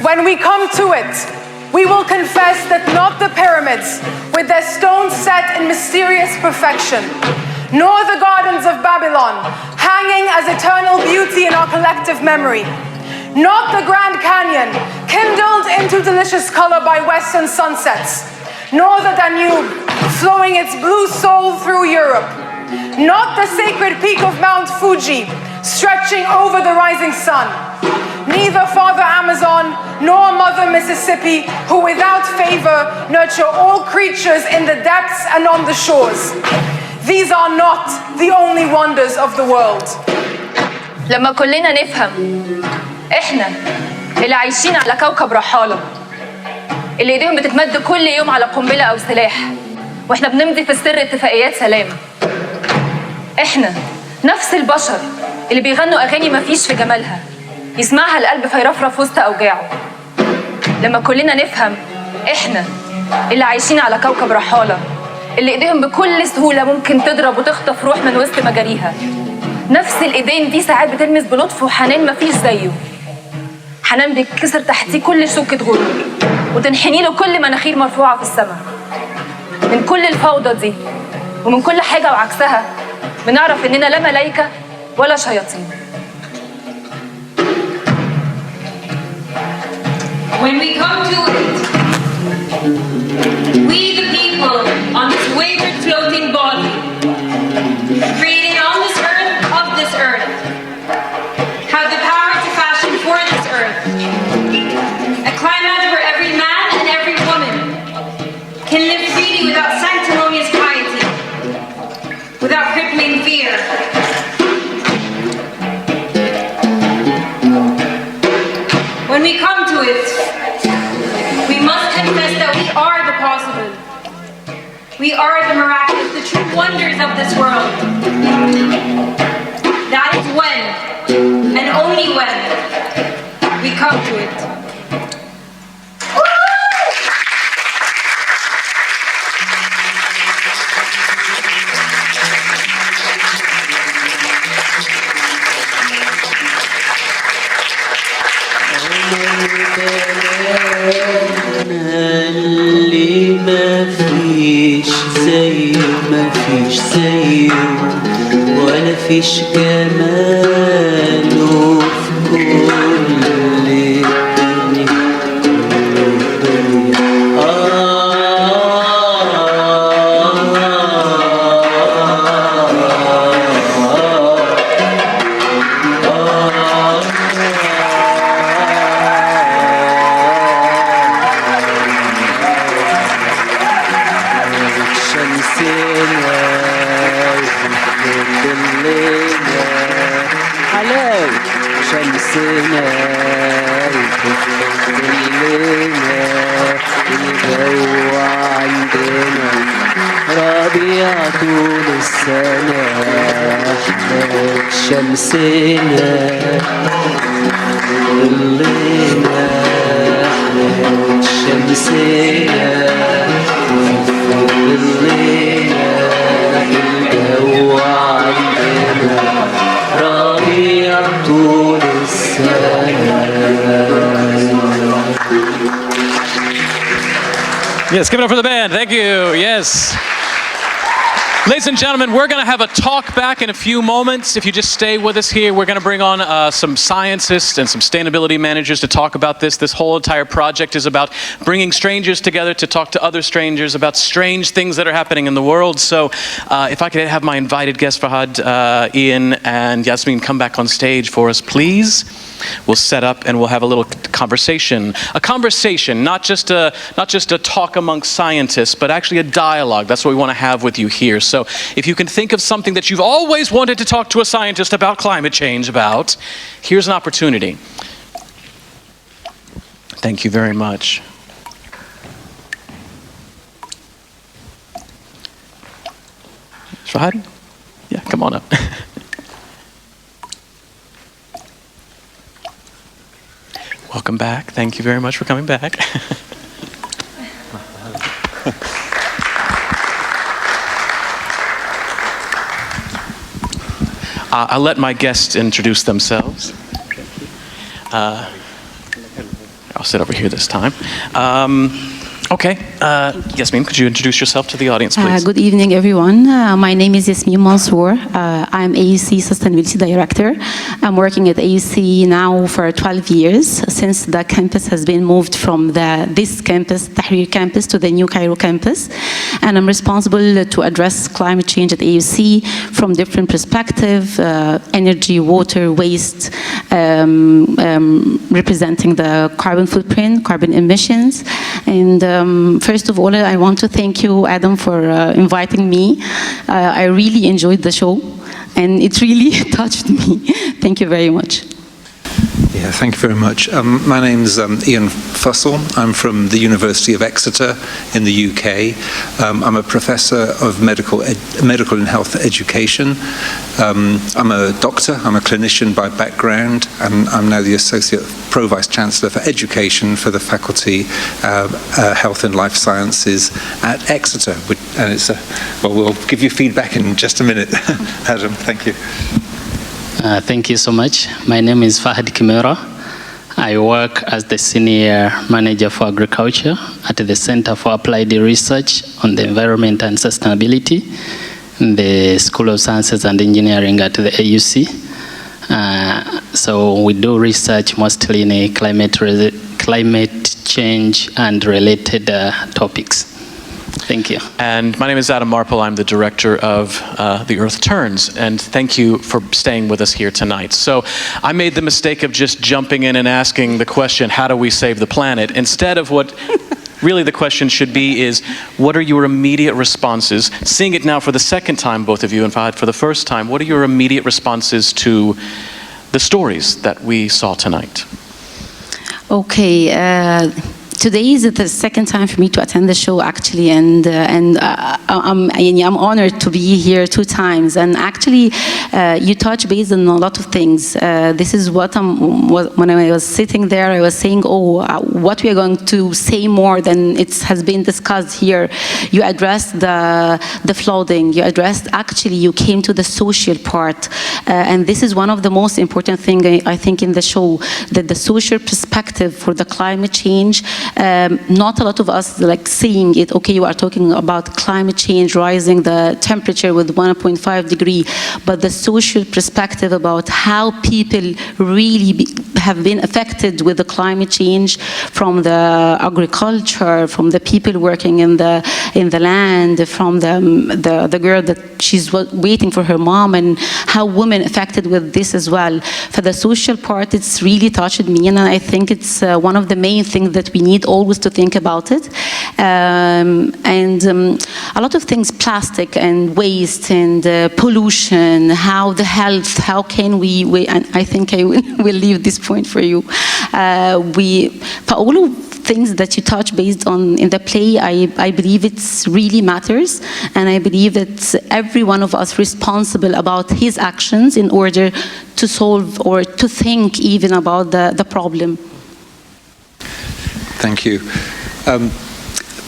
When we come to it, we will confess that not the pyramids, with their stones set in mysterious perfection, nor the gardens of Babylon, hanging as eternal beauty in our collective memory, not the Grand Canyon, kindled into delicious color by western sunsets, nor the Danube, flowing its blue soul through Europe, not the sacred peak of Mount Fuji, stretching over the rising sun, neither Father Amazon nor Mother Mississippi, who without favor nurture all creatures in the depths and on the shores. These are not the only wonders of the world. لما كلنا نفهم احنا اللي عايشين على كوكب رحالة، اللي ايديهم بتتمد كل يوم على قنبلة او سلاح، واحنا بنمضي في السر اتفاقيات سلام. احنا نفس البشر اللي بيغنوا اغاني مفيش في جمالها يسمعها القلب فيرفرف وسط اوجاعه. لما كلنا نفهم احنا اللي عايشين على كوكب رحالة، اللي ايديهم بكل سهولة ممكن تضرب وتخطف روح من وسط مجاريها، نفس الايدين دي ساعات بتلمس بلطف وحنان مفيش زيه، حنان بيتكسر تحتيه كل شوكة غرور وتنحني له كل مناخير مرفوعة في السماء. من كل الفوضى دي ومن كل حاجة وعكسها بنعرف اننا لا ملايكة ولا شياطين. When we come to it, we the people on this wayward floating body, created on this earth, of this earth, have the power to fashion for this earth a climate where every man and every woman can live freely without sanctimonious piety, without crippling fear. When we come to it, we must confess that we are the possible. We are the miraculous, the true wonders of this world. That is when, and only when, we come to it. اللي مفيش زيه ولا فيش جماله في كل الدنيا. طول السنة احنا شمسنا ظلنا احنا شمسنا ظلنا الجو عندنا ربيع طول السنة. Yes, give it up for the band. Thank you. Yes. Ladies and gentlemen, we're going to have a talk back in a few moments. If you just stay with us here, we're going to bring on some scientists and some sustainability managers to talk about this. This whole entire project is about bringing strangers together to talk to other strangers about strange things that are happening in the world. So if I could have my invited guests, Fahad, Ian, and Yasmin come back on stage for us, please. We'll set up and we'll have a little conversation. A conversation, not just a talk amongst scientists, but actually a dialogue. That's what we want to have with you here. So if you can think of something that you've always wanted to talk to a scientist about climate change about, here's an opportunity. Thank you very much. Fahad? Yeah, come on up. Welcome back. Thank you very much for coming back. I'll let my guests introduce themselves. I'll sit over here this time. Okay, Yasmin, could you introduce yourself to the audience, please? Good evening, everyone. My name is Yasmin Mansour. I'm AUC Sustainability Director. I'm working at AUC now for 12 years, since the campus has been moved from this campus, Tahrir campus, to the new Cairo campus. And I'm responsible to address climate change at AUC from different perspectives, energy, water, waste, representing the carbon footprint, carbon emissions. And first of all, I want to thank you, Adam, for inviting me. I really enjoyed the show, and it really touched me. Thank you very much. Yeah, thank you very much. My name's Ian Fussell. I'm from the University of Exeter in the UK. I'm a professor of medical and health education. I'm a doctor. I'm a clinician by background, and I'm now the Associate Pro-Vice Chancellor for Education for the Faculty Health and Life Sciences at Exeter. And it's well, we'll give you feedback in just a minute. Adam, thank you. Thank you so much. My name is Fahad Kimera. I work as the Senior Manager for Agriculture at the Center for Applied Research on the Environment and Sustainability in the School of Sciences and Engineering at the AUC. So we do research mostly in climate change and related topics. Thank you. And my name is Adam Marple. I'm the director of The Earth Turns, and thank you for staying with us here tonight. So I made the mistake of just jumping in and asking the question, how do we save the planet? Instead of what really the question should be is, what are your immediate responses? Seeing it now for the second time, both of you, and Fahad for the first time, what are your immediate responses to the stories that we saw tonight? Okay. Today is the second time for me to attend the show, actually, and I'm honored to be here 2 times. And actually, you touch base on a lot of things. This is what when I was sitting there, I was saying, what we are going to say more than it has been discussed here. You addressed the flooding. You addressed, actually, you came to the social part, and this is one of the most important things I think in the show, that the social perspective for the climate change. Not a lot of us like seeing it. Okay, you are talking about climate change, rising the temperature with 1.5 degrees, but the social perspective about how people really have been affected with the climate change, from the agriculture, from the people working in the land, from the girl that she's waiting for her mom, and how women affected with this as well. For the social part, it's really touched me, and I think it's one of the main things that we need always to think about it. A lot of things, plastic and waste and pollution, how the health, how can we and I think I will leave this point for you. For all of things that you touch based on in the play, I believe it's really matters, and I believe that every one of us responsible about his actions in order to solve or to think even about the problem. Thank you.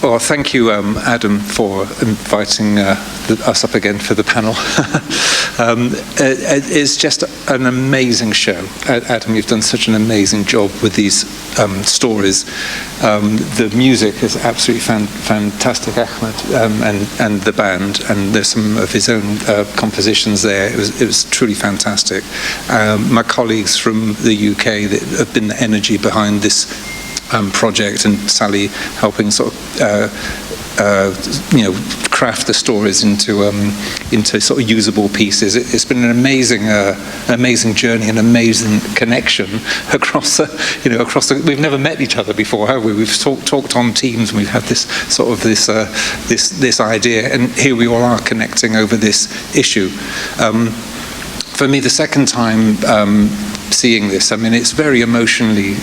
Well, thank you, Adam, for inviting us up again for the panel. It's just an amazing show. Adam, you've done such an amazing job with these stories. The music is absolutely fantastic, Ahmed, and the band, and there's some of his own compositions there. It was truly fantastic. My colleagues from the UK that have been the energy behind this project, and Sally helping sort of craft the stories into sort of usable pieces. It's been an amazing journey, an amazing connection across the. We've never met each other before, have we? We've talked on Teams, and we've had this sort of this idea, and here we all are connecting over this issue. For me, the second time seeing this. I mean, it's very emotionally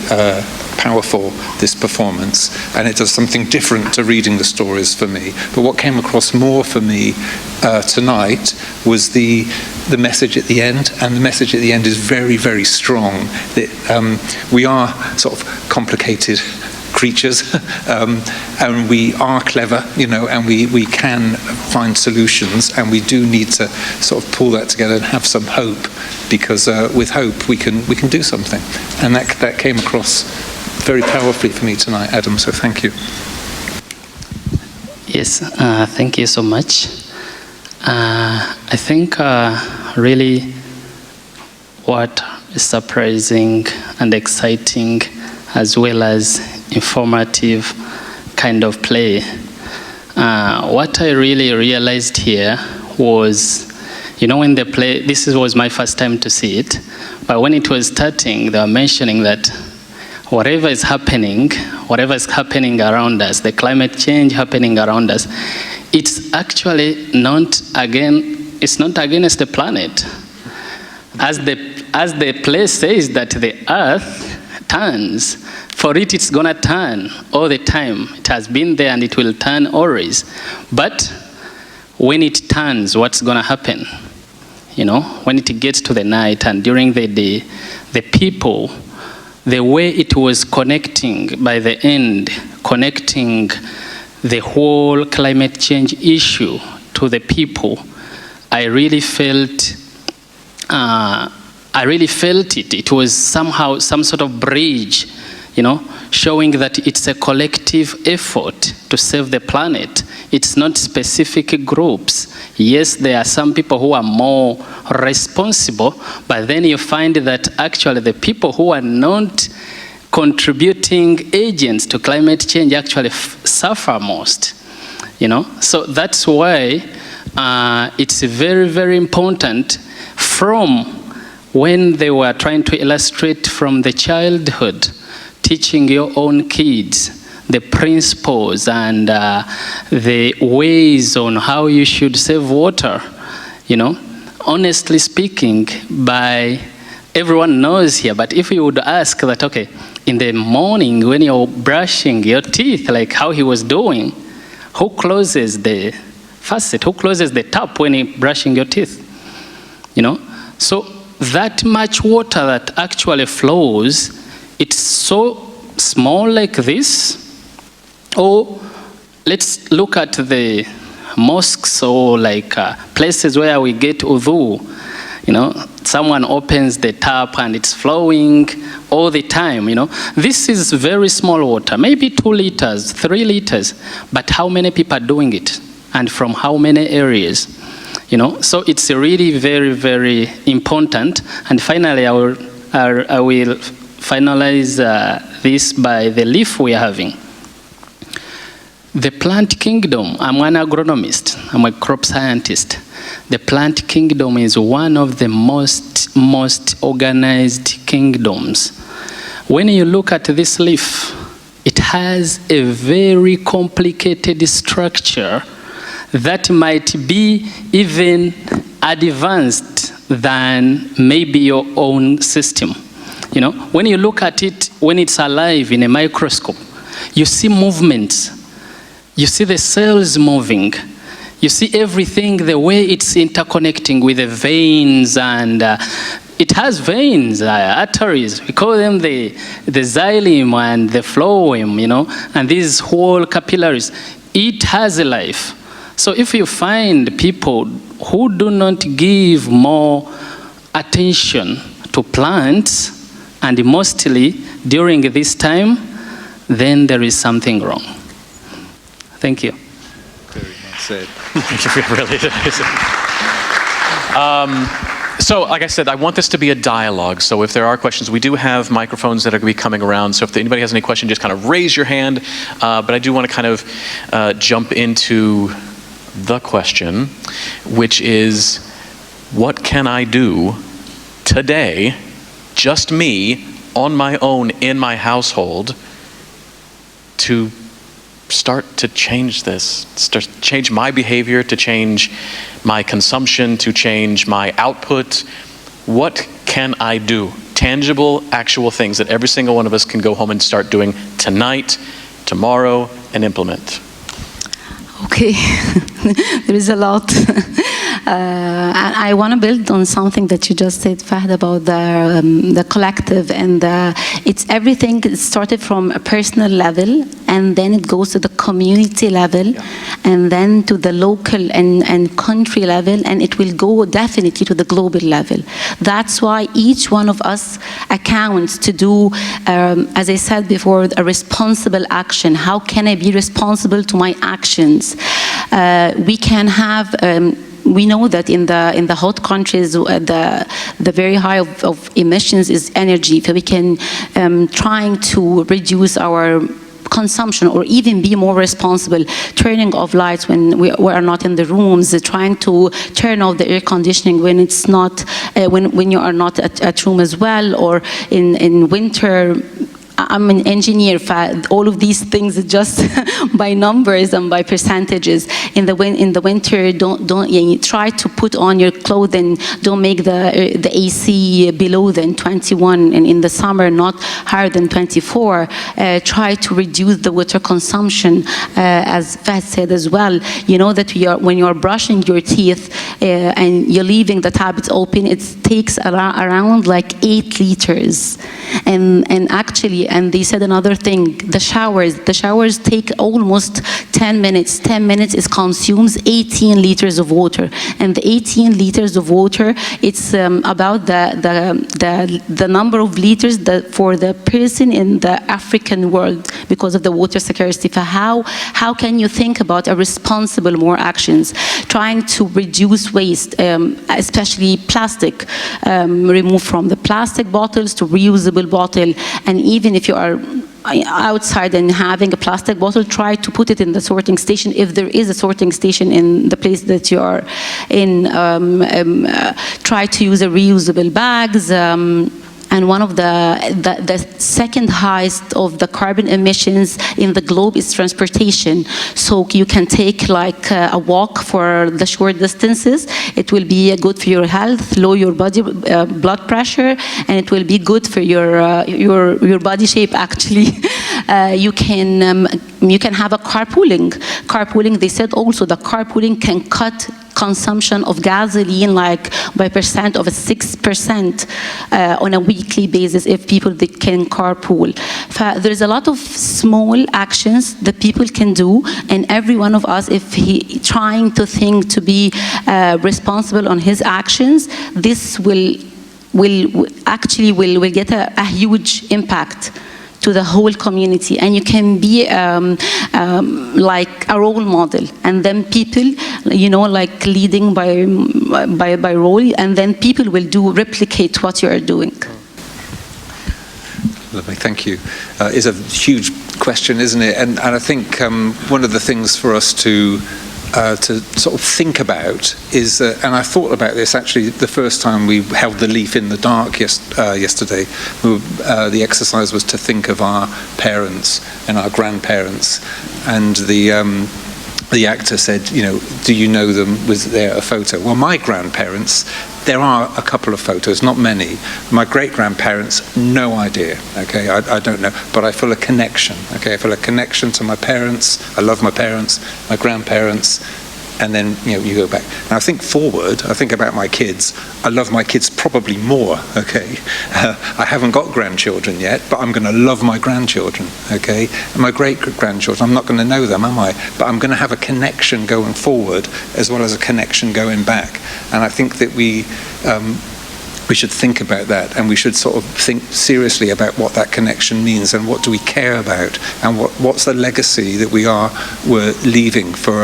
powerful, this performance, and it does something different to reading the stories for me. But what came across more for me tonight was the message at the end, and the message at the end is very, very strong. That we are sort of complicated creatures, and we are clever, you know, and we can find solutions, and we do need to sort of pull that together and have some hope, because with hope we can do something, and that came across very powerfully for me tonight, Adam. So thank you. Yes, thank you so much. I think really what is surprising and exciting, as well as informative kind of play. What I really realized here was, you know, when the play, this was my first time to see it, but when it was starting, they were mentioning that whatever is happening around us, the climate change happening around us, it's actually not against the planet. As the play says that the earth turns, for it, it's gonna turn all the time. It has been there and it will turn always. But when it turns, what's gonna happen? You know, when it gets to the night and during the day, the people, the way it was connecting by the end, connecting the whole climate change issue to the people, I really felt it. It was somehow some sort of bridge, you know, showing that it's a collective effort to save the planet. It's not specific groups. Yes, there are some people who are more responsible, but then you find that actually the people who are not contributing agents to climate change actually suffer most, you know. So that's why it's very, very important from when they were trying to illustrate from the childhood, teaching your own kids the principles and the ways on how you should save water, you know. Honestly speaking, everyone knows here, but if you would ask that, okay, in the morning when you're brushing your teeth, like how he was doing, who closes the faucet? Who closes the tap when you're brushing your teeth? You know? So that much water that actually flows, it's so small like this. Or let's look at the mosques or like places where we get wudu. You know, someone opens the tap and it's flowing all the time, you know. This is very small water, maybe 2 liters, 3 liters, but how many people are doing it? And from how many areas? You know, so it's really very, very important. And finally, I will finalize this by the leaf we are having. The plant kingdom, I'm an agronomist, I'm a crop scientist. The plant kingdom is one of the most organized kingdoms. When you look at this leaf, it has a very complicated structure that might be even advanced than maybe your own system. You know, when you look at it, when it's alive in a microscope, you see movements. You see the cells moving. You see everything, the way it's interconnecting with the veins, and it has veins, arteries. We call them the xylem and the phloem, you know, and these whole capillaries. It has a life. So if you find people who do not give more attention to plants, and mostly during this time, then there is something wrong. Thank you. Very well said. Really is. So, like I said, I want this to be a dialogue. So if there are questions, we do have microphones that are going to be coming around. So if anybody has any question, just kind of raise your hand. But I do want to kind of jump into the question, which is, what can I do today, just me, on my own, in my household, to start to change this, start to change my behavior, to change my consumption, to change my output? What can I do? tangible, actual things that every single one of us can go home and start doing tonight, tomorrow, and implement? Okay, there is a lot. I want to build on something that you just said, Fahd, about the collective, and it's everything. It started from a personal level, and then it goes to the community level, and then to the local and country level, and it will go definitely to the global level. That's why each one of us accounts to do, as I said before, a responsible action. How can I be responsible to my actions? We can have. We know that in the hot countries, the very high of emissions is energy. So we can trying to reduce our consumption, or even be more responsible, turning off lights when we are not in the rooms, trying to turn off the air conditioning when it's not, when you are not at room as well, or in winter. I'm an engineer, all of these things are just by numbers and by percentages. In the winter, don't try to put on your clothing, don't make the AC below than 21, and in the summer not higher than 24. Try to reduce the water consumption, as Fahd said as well. You know that when you're brushing your teeth and you're leaving the taps open, it takes around like 8 liters. And actually, and they said another thing, the showers take almost 10 minutes. 10 minutes consumes 18 liters of water. And the 18 liters of water, it's about the number of liters for the person in the African world because of the water scarcity. For how can you think about a responsible more actions? Trying to reduce waste, especially plastic, remove from the plastic bottles to reusable bottle, and even if you are outside and having a plastic bottle, try to put it in the sorting station if there is a sorting station in the place that you are in. Try to use a reusable bags. And one of the second highest of the carbon emissions in the globe is transportation. So you can take like a walk for the short distances. It will be good for your health, lower your blood pressure, and it will be good for your body shape actually. You can have a carpooling. Carpooling, they said also the carpooling can cut consumption of gasoline like by percent of 6% on a weekly basis if people can carpool. There's a lot of small actions that people can do, and every one of us, if he trying to think to be responsible on his actions, this will get a huge impact to the whole community, and you can be like a role model, and then people, like leading by role, and then people will replicate what you are doing. Lovely, thank you. It's a huge question, isn't it? And I think one of the things for us to sort of think about is, and I thought about this actually the first time we held the leaf in the dark yesterday. The exercise was to think of our parents and our grandparents, and the actor said, do you know them? Was there a photo? Well, my grandparents, there are a couple of photos, not many. My great-grandparents, no idea, okay? I don't know, but I feel a connection, okay? I feel a connection to my parents. I love my parents, my grandparents, and then, you go back. Now, I think forward, I think about my kids. I love my kids probably more, okay? I haven't got grandchildren yet, but I'm going to love my grandchildren, okay? And my great-grandchildren, I'm not going to know them, am I? But I'm going to have a connection going forward as well as a connection going back. And I think that we should think about that, and we should sort of think seriously about what that connection means, and what do we care about, and what's the legacy that we're leaving for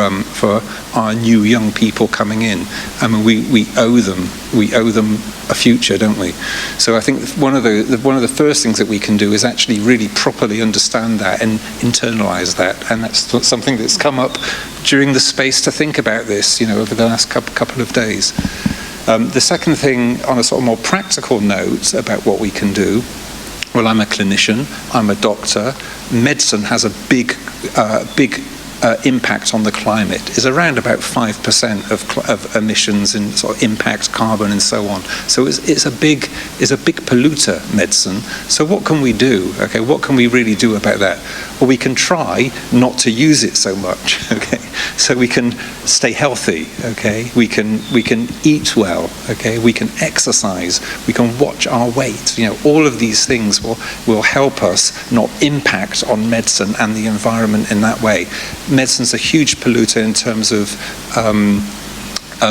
our new young people coming in. I mean, we owe them a future, don't we? So I think one of the first things that we can do is actually really properly understand that and internalize that, and that's something that's come up during the space to think about this, over the last couple of days. The second thing, on a sort of more practical note about what we can do, well, I'm a clinician, I'm a doctor. Medicine has a big impact on the climate is around about 5% of emissions and sort of impact carbon and so on. So it's a big polluter, medicine. So what can we do? Okay, what can we really do about that? Well, we can try not to use it so much. Okay, so we can stay healthy. Okay, we can eat well. Okay, we can exercise. We can watch our weight. You know, all of these things will help us not impact on medicine and the environment in that way. Medicine's a huge polluter in terms of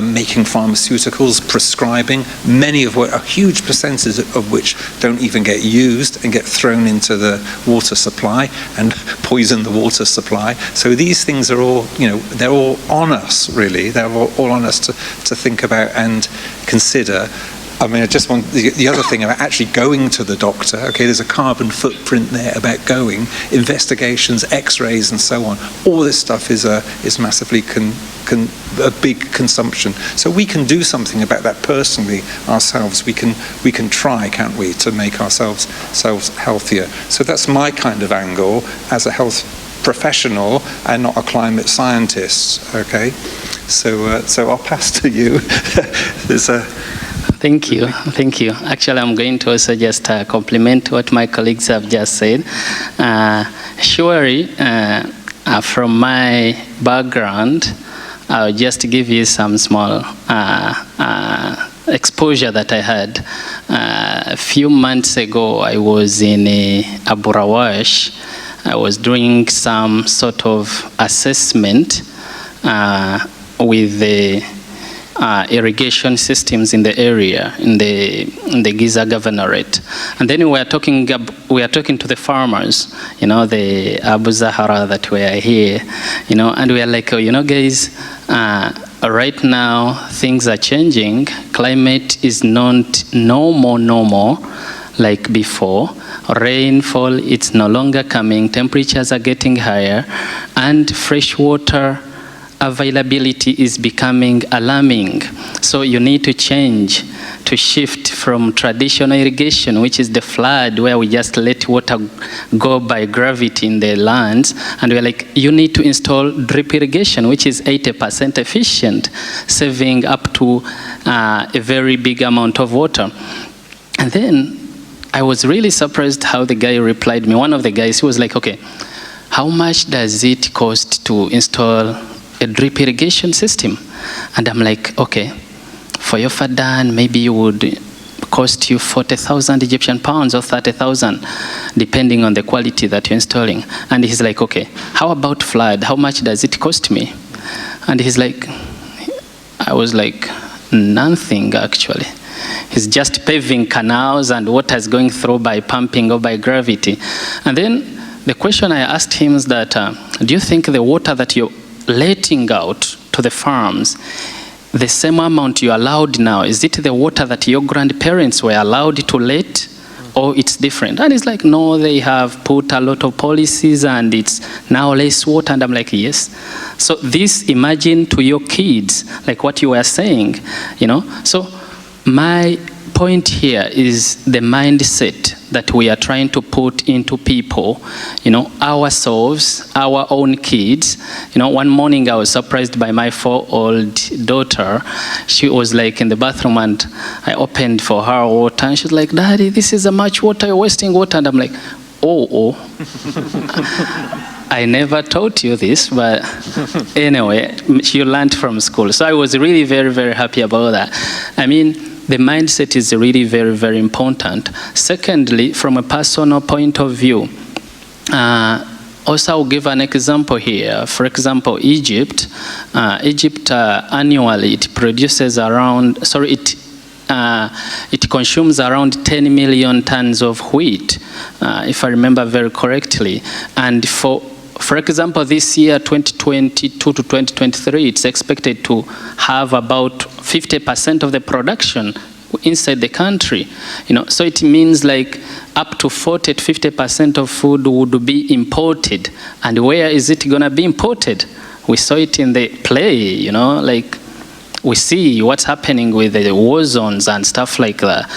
making pharmaceuticals, prescribing, a huge percentage of which don't even get used and get thrown into the water supply and poison the water supply. So these things are all, they're all on us, really. They're all on us to think about and consider. I mean, I just want the other thing about actually going to the doctor. Okay, there's a carbon footprint there about going, investigations, X-rays, and so on. All this stuff is massively a big consumption. So we can do something about that personally ourselves. We can try, can't we, to make ourselves healthier. So that's my kind of angle as a health professional and not a climate scientist. Okay, so I'll pass to you. There's a. Thank you. Actually, I'm going to also just compliment what my colleagues have just said. Surely, from my background, I'll just give you some small exposure that I had. A few months ago, I was in Abu Rawash. I was doing some sort of assessment with the irrigation systems in the area, in the Giza Governorate, and then we are talking to the farmers, the Abu Zahara that were here, and we are like, guys, right now things are changing. Climate is not no more like before. Rainfall, it's no longer coming. Temperatures are getting higher, and fresh water availability is becoming alarming. So you need to shift from traditional irrigation, which is the flood, where we just let water go by gravity in the lands, and we're like, you need to install drip irrigation, which is 80% efficient, saving up to a very big amount of water. And then I was really surprised how the guy replied me. One of the guys, he was like, okay, how much does it cost to install a drip irrigation system? And I'm like, okay, for your Fadan, maybe it would cost you 40,000 Egyptian pounds or 30,000, depending on the quality that you're installing. And he's like, okay, how about flood? How much does it cost me? And he's like, I was like, nothing actually. He's just paving canals and water's going through by pumping or by gravity. And then the question I asked him is that, do you think the water that you're letting out to the farms, the same amount you allowed now, is it the water that your grandparents were allowed to let, or it's different? And it's like, no, they have put a lot of policies and it's now less water. And I'm like, yes. So this, imagine to your kids, like what you were saying, So my point here is the mindset that we are trying to put into people, ourselves, our own kids. One morning I was surprised by my 4-year-old daughter. She was like in the bathroom and I opened for her water and she's like, Daddy, this is a much water, you're wasting water. And I'm like, oh. I never taught you this, but anyway, you learned from school. So I was really very, very happy about that. I mean, the mindset is really very, very important. Secondly, from a personal point of view, also I'll give an example here. For example, Egypt annually it produces it consumes around 10 million tons of wheat, if I remember very correctly. And for example, this year, 2022 to 2023, it's expected to have about 50% of the production inside the country. So it means like up to 40 to 50% of food would be imported. And where is it going to be imported? We saw it in the play, like we see what's happening with the war zones and stuff like that.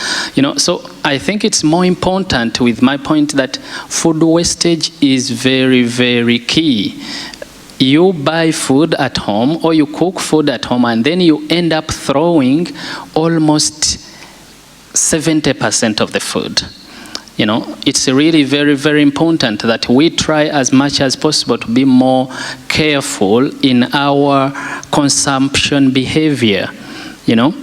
So I think it's more important with my point that food wastage is very, very key. you buy food at home or you cook food at home and then you end up throwing almost 70% of the food. You know, it's really very, very important that we try as much as possible to be more careful in our consumption behavior, you know.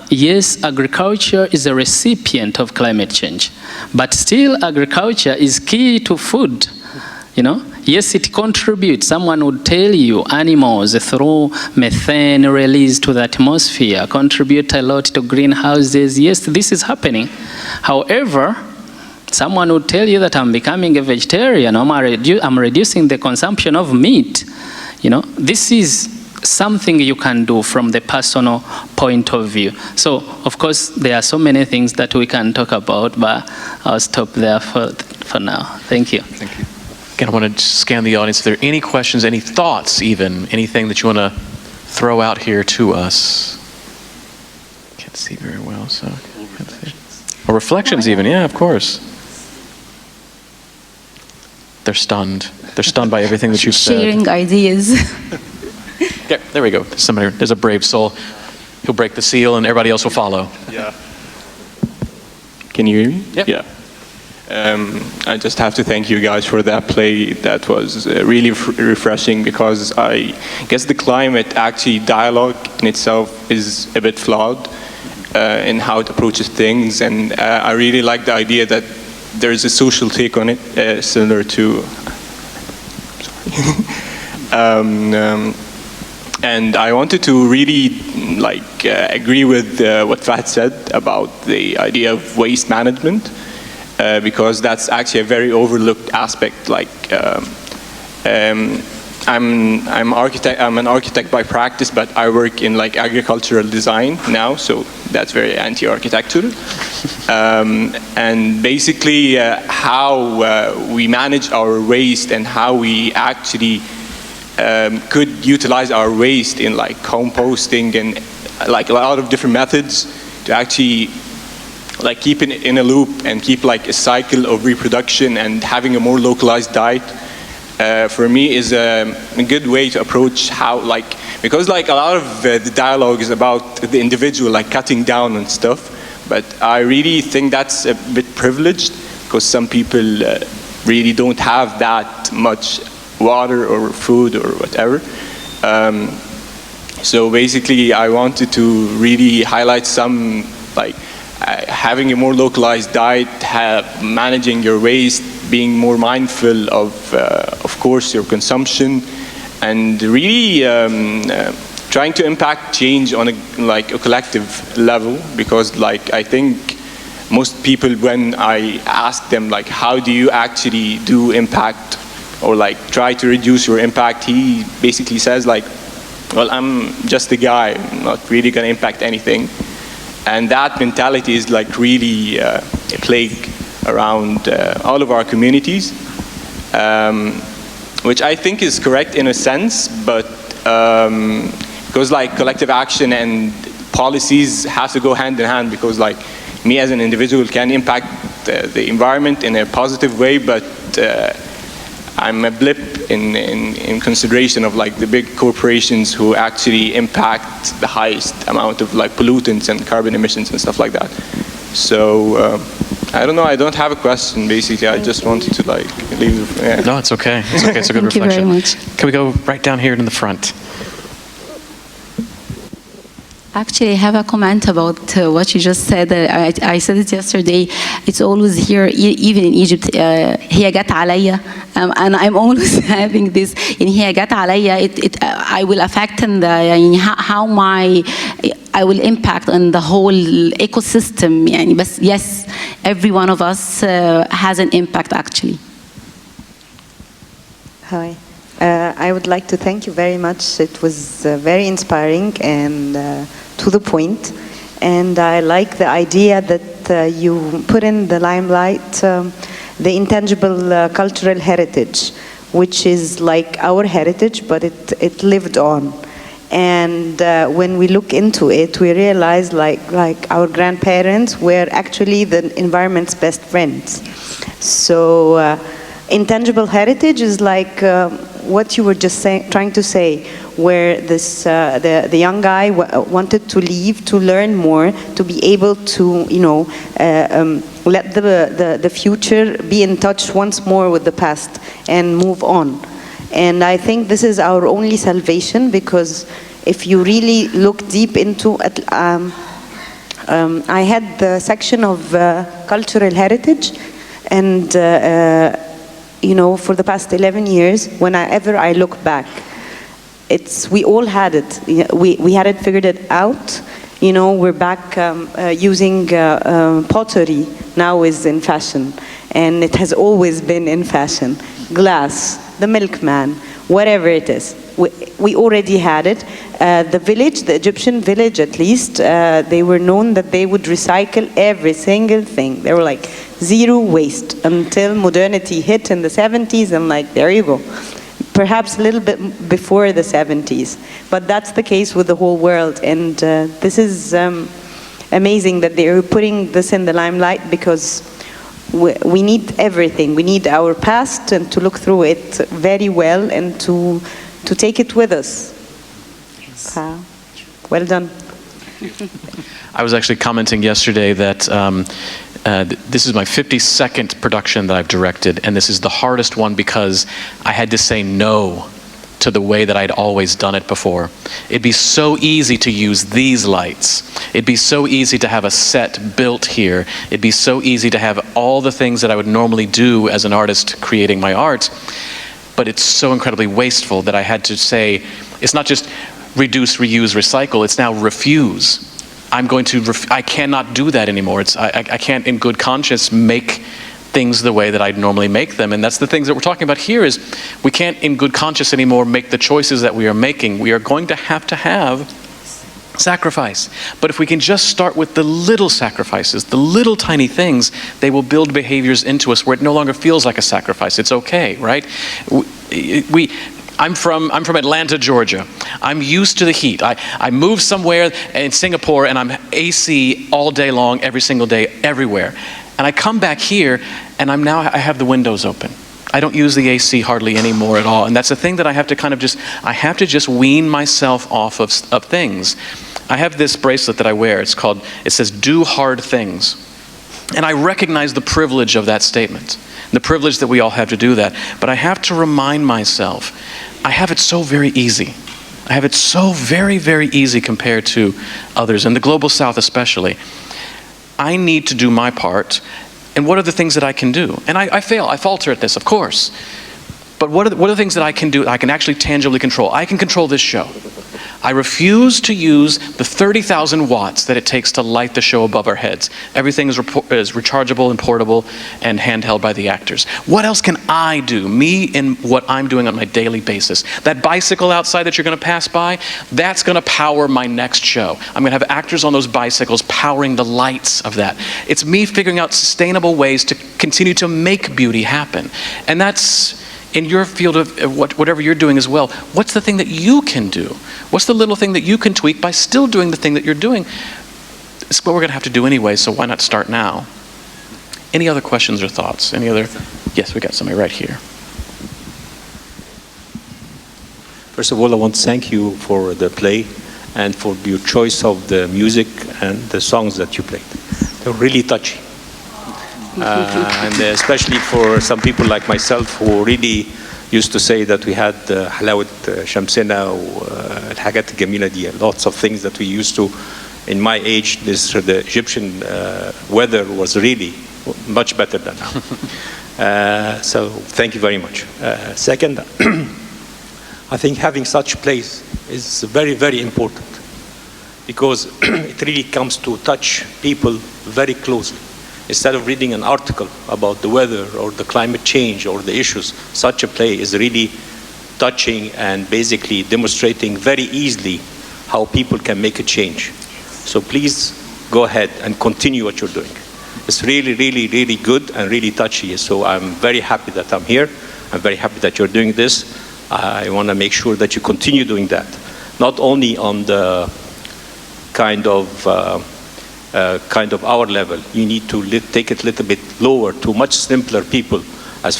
Yes, agriculture is a recipient of climate change, but still agriculture is key to food, you know. Yes, it contributes. Someone would tell you animals through methane release to the atmosphere contribute a lot to greenhouses. Yes, this is happening. However, someone would tell you that I'm becoming a vegetarian, I'm reducing the consumption of meat. You know, this is something you can do from the personal point of view. So, of course, there are so many things that we can talk about, but I'll stop there for now. Thank you. Thank you. Again, I want to scan the audience. If there are any questions, any thoughts even, anything that you want to throw out here to us. Can't see very well, so can't see. Or reflections even, yeah, of course. They're stunned. They're stunned by everything that you've said. Sharing ideas. Yeah, there we go. There's a brave soul. He'll break the seal and everybody else will follow. Yeah. Can you hear me? Yep. Yeah. I just have to thank you guys for that play. That was really refreshing, because I guess the climate actually dialogue in itself is a bit flawed in how it approaches things, and I really like the idea that there's a social take on it, similar to. And I wanted to really agree with what Fahd said about the idea of waste management. Because that's actually a very overlooked aspect. I'm an architect by practice, but I work in agricultural design now, so that's very anti-architectural. And basically, how we manage our waste and how we actually could utilize our waste in composting and a lot of different methods to actually keep it in a loop and keep a cycle of reproduction and having a more localized diet, for me is a good way to approach how, because a lot of the dialogue is about the individual, cutting down and stuff, but I really think that's a bit privileged, because some people really don't have that much water or food or whatever. So basically I wanted to really highlight some having a more localized diet, managing your waste, being more mindful of course, your consumption, and really trying to impact change on a collective level. Because I think most people, when I ask them how do you actually do impact or try to reduce your impact, he basically says well, I'm just a guy, I'm not really gonna impact anything. And that mentality is really a plague around all of our communities, which I think is correct in a sense, but because collective action and policies have to go hand in hand, because me as an individual can impact the environment in a positive way, but I'm a blip in consideration of the big corporations who actually impact the highest amount of pollutants and carbon emissions and stuff like that. So I don't know, I don't have a question basically, I just wanted to leave. Yeah. No, it's okay. It's okay, it's a good Thank reflection. you very much. Can we go right down here in the front? Actually, I have a comment about what you just said. I said it yesterday. It's always here, even in Egypt. هي جت عليا, and I'm always having this. In هي جت عليا, I will affect in the how I will impact on the whole ecosystem. But yes, every one of us has an impact actually. Hi. I would like to thank you very much. It was very inspiring and to the point. And I like the idea that you put in the limelight the intangible cultural heritage, which is our heritage, but it lived on. And when we look into it, we realize like our grandparents were actually the environment's best friends. So intangible heritage is what you were just trying to say, where this the young guy wanted to leave to learn more, to be able to, you know, let the future be in touch once more with the past and move on. And I think this is our only salvation, because if you really look deep into it, I had the section of cultural heritage, and you know, for the past 11 years, whenever I look back, we all had it. We had it figured it out. You know, we're back using pottery now is in fashion, and it has always been in fashion. Glass, the milkman, whatever it is. We already had it. The village, the Egyptian village at least, they were known that they would recycle every single thing. They were like zero waste until modernity hit in the 70s, and like, there you go. Perhaps a little bit before the 70s. But that's the case with the whole world. And this is amazing that they're putting this in the limelight, because we need everything. We need our past, and to look through it very well, and to take it with us. Yes. Well done. I was actually commenting yesterday that this is my 52nd production that I've directed, and this is the hardest one because I had to say no to the way that I'd always done it before. It'd be so easy to use these lights. It'd be so easy to have a set built here. It'd be so easy to have all the things that I would normally do as an artist creating my art, but it's so incredibly wasteful that I had to say, it's not just reduce, reuse, recycle, it's now refuse. I cannot do that anymore. I can't in good conscience make things the way that I'd normally make them. And that's the things that we're talking about here, is we can't in good conscience anymore make the choices that we are making. We are going to have sacrifice. But if we can just start with the little sacrifices, the little tiny things, they will build behaviors into us where it no longer feels like a sacrifice. It's okay, right? I'm from Atlanta, Georgia. I'm used to the heat. I moved somewhere in Singapore, and I'm AC all day long, every single day, everywhere. And I come back here, and I have the windows open. I don't use the AC hardly anymore at all. And that's the thing that I have to kind of just wean myself off of things. I have this bracelet that I wear. It says, do hard things. And I recognize the privilege of that statement, the privilege that we all have to do that. But I have to remind myself, I have it so very easy. I have it so very, very easy compared to others, and the global south especially. I need to do my part, and what are the things that I can do? And I fail, I falter at this, of course. But what are the things that I can do, I can actually tangibly control? I can control this show. I refuse to use the 30,000 watts that it takes to light the show above our heads. Everything is rechargeable and portable and handheld by the actors. What else can I do, me in what I'm doing on my daily basis? That bicycle outside that you're going to pass by, that's going to power my next show. I'm going to have actors on those bicycles powering the lights of that. It's me figuring out sustainable ways to continue to make beauty happen. And that's in your field of whatever you're doing as well. What's the thing that you can do? What's the little thing that you can tweak by still doing the thing that you're doing? It's what we're going to have to do anyway, so why not start now? Any other questions or thoughts? Any other? Yes, we got somebody right here. First of all, I want to thank you for the play and for your choice of the music and the songs that you played. They're really touchy. And especially for some people like myself who really used to say that we had حلاوة شمسنا والحاجات الجميلة دي, lots of things that we used to. In my age, the Egyptian weather was really much better than now. So thank you very much. Second, I think having such plays is very, very important, because it really comes to touch people very closely. Instead of reading an article about the weather or the climate change or the issues, such a play is really touching and basically demonstrating very easily how people can make a change. So please go ahead and continue what you're doing. It's really, really, really good and really touchy. So I'm very happy that I'm here. I'm very happy that you're doing this. I want to make sure that you continue doing that. Not only on the kind of our level. You need to take it a little bit lower to much simpler people as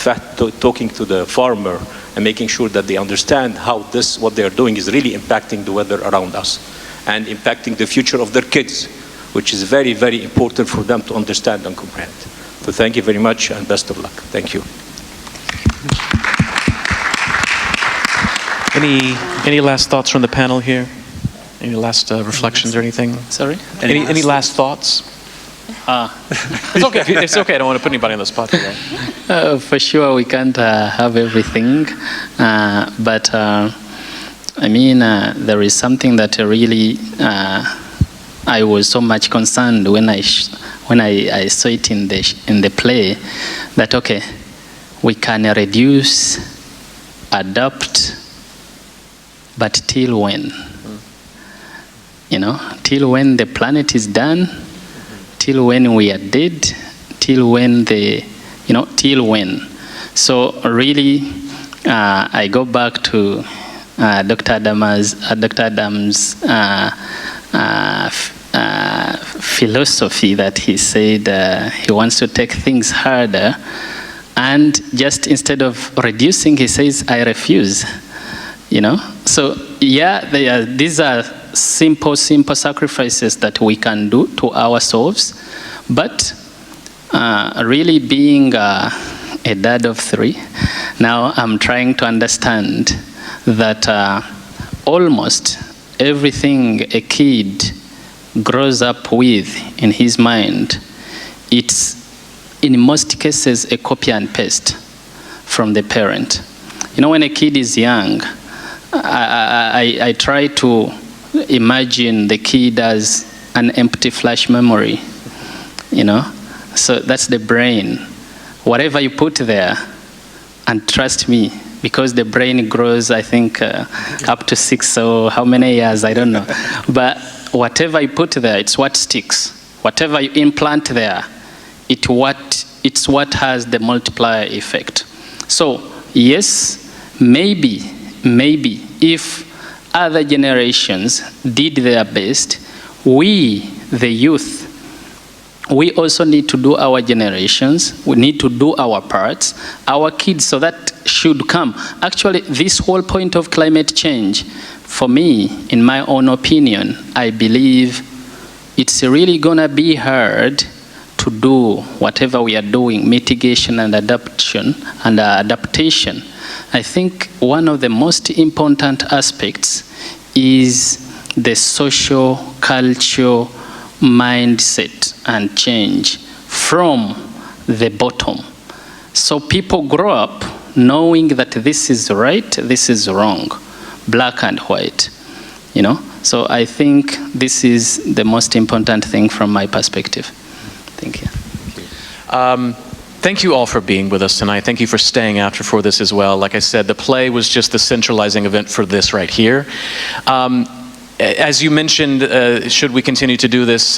talking to the farmer and making sure that they understand how what they are doing is really impacting the weather around us and impacting the future of their kids, which is very, very important for them to understand and comprehend. So thank you very much and best of luck. Thank you. Any last thoughts from the panel here? Any last reflections or anything? Sorry? Any last thoughts? It's okay. It's okay. I don't want to put anybody on the spot here. For sure, we can't have everything, but I mean, there is something that really I was so much concerned when I saw it in the play, that okay, we can reduce, adapt, but till when? You know, till when the planet is done, till when we are dead, till when till when. So really, I go back to Dr. Adam's philosophy that he said he wants to take things harder, and just instead of reducing, he says, I refuse. You know, so yeah, these are simple sacrifices that we can do to ourselves, but really being a dad of 3, now I'm trying to understand that almost everything a kid grows up with in his mind, it's in most cases a copy and paste from the parent. You know, when a kid is young, I try to imagine the kid as an empty flash memory, you know? So that's the brain. Whatever you put there, and trust me, because the brain grows, I think, up to 6 or how many years, I don't know. But whatever you put there, it's what sticks. Whatever you implant there, it's what has the multiplier effect. So, yes, maybe if other generations did their best, we, the youth, we also need to do our generations, we need to do our parts, our kids, so that should come. Actually, this whole point of climate change, for me, in my own opinion, I believe it's really gonna be hard to do whatever we are doing, mitigation and adaptation. I think one of the most important aspects is the social, cultural mindset and change from the bottom. So people grow up knowing that this is right, this is wrong, black and white, you know? So I think this is the most important thing from my perspective. Thank you. Thank you all for being with us tonight. Thank you for staying after for this as well. Like I said, the play was just the centralizing event for this right here. As you mentioned, should we continue to do this,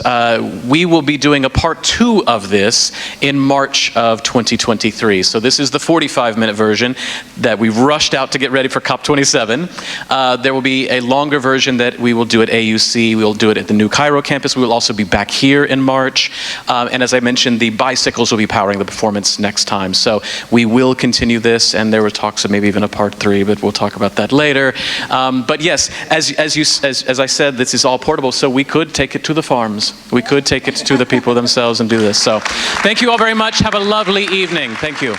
we will be doing a part 2 of this in March of 2023. So this is the 45-minute version that we rushed out to get ready for COP27. There will be a longer version that we will do at AUC. We'll do it at the new Cairo campus. We will also be back here in March. And as I mentioned, the bicycles will be powering the performance next time. So we will continue this, and there were talks of maybe even a part 3, but we'll talk about that later. But yes, as I said, this is all portable, so we could take it to the farms. We could take it to the people themselves and do this. So thank you all very much. Have a lovely evening. Thank you.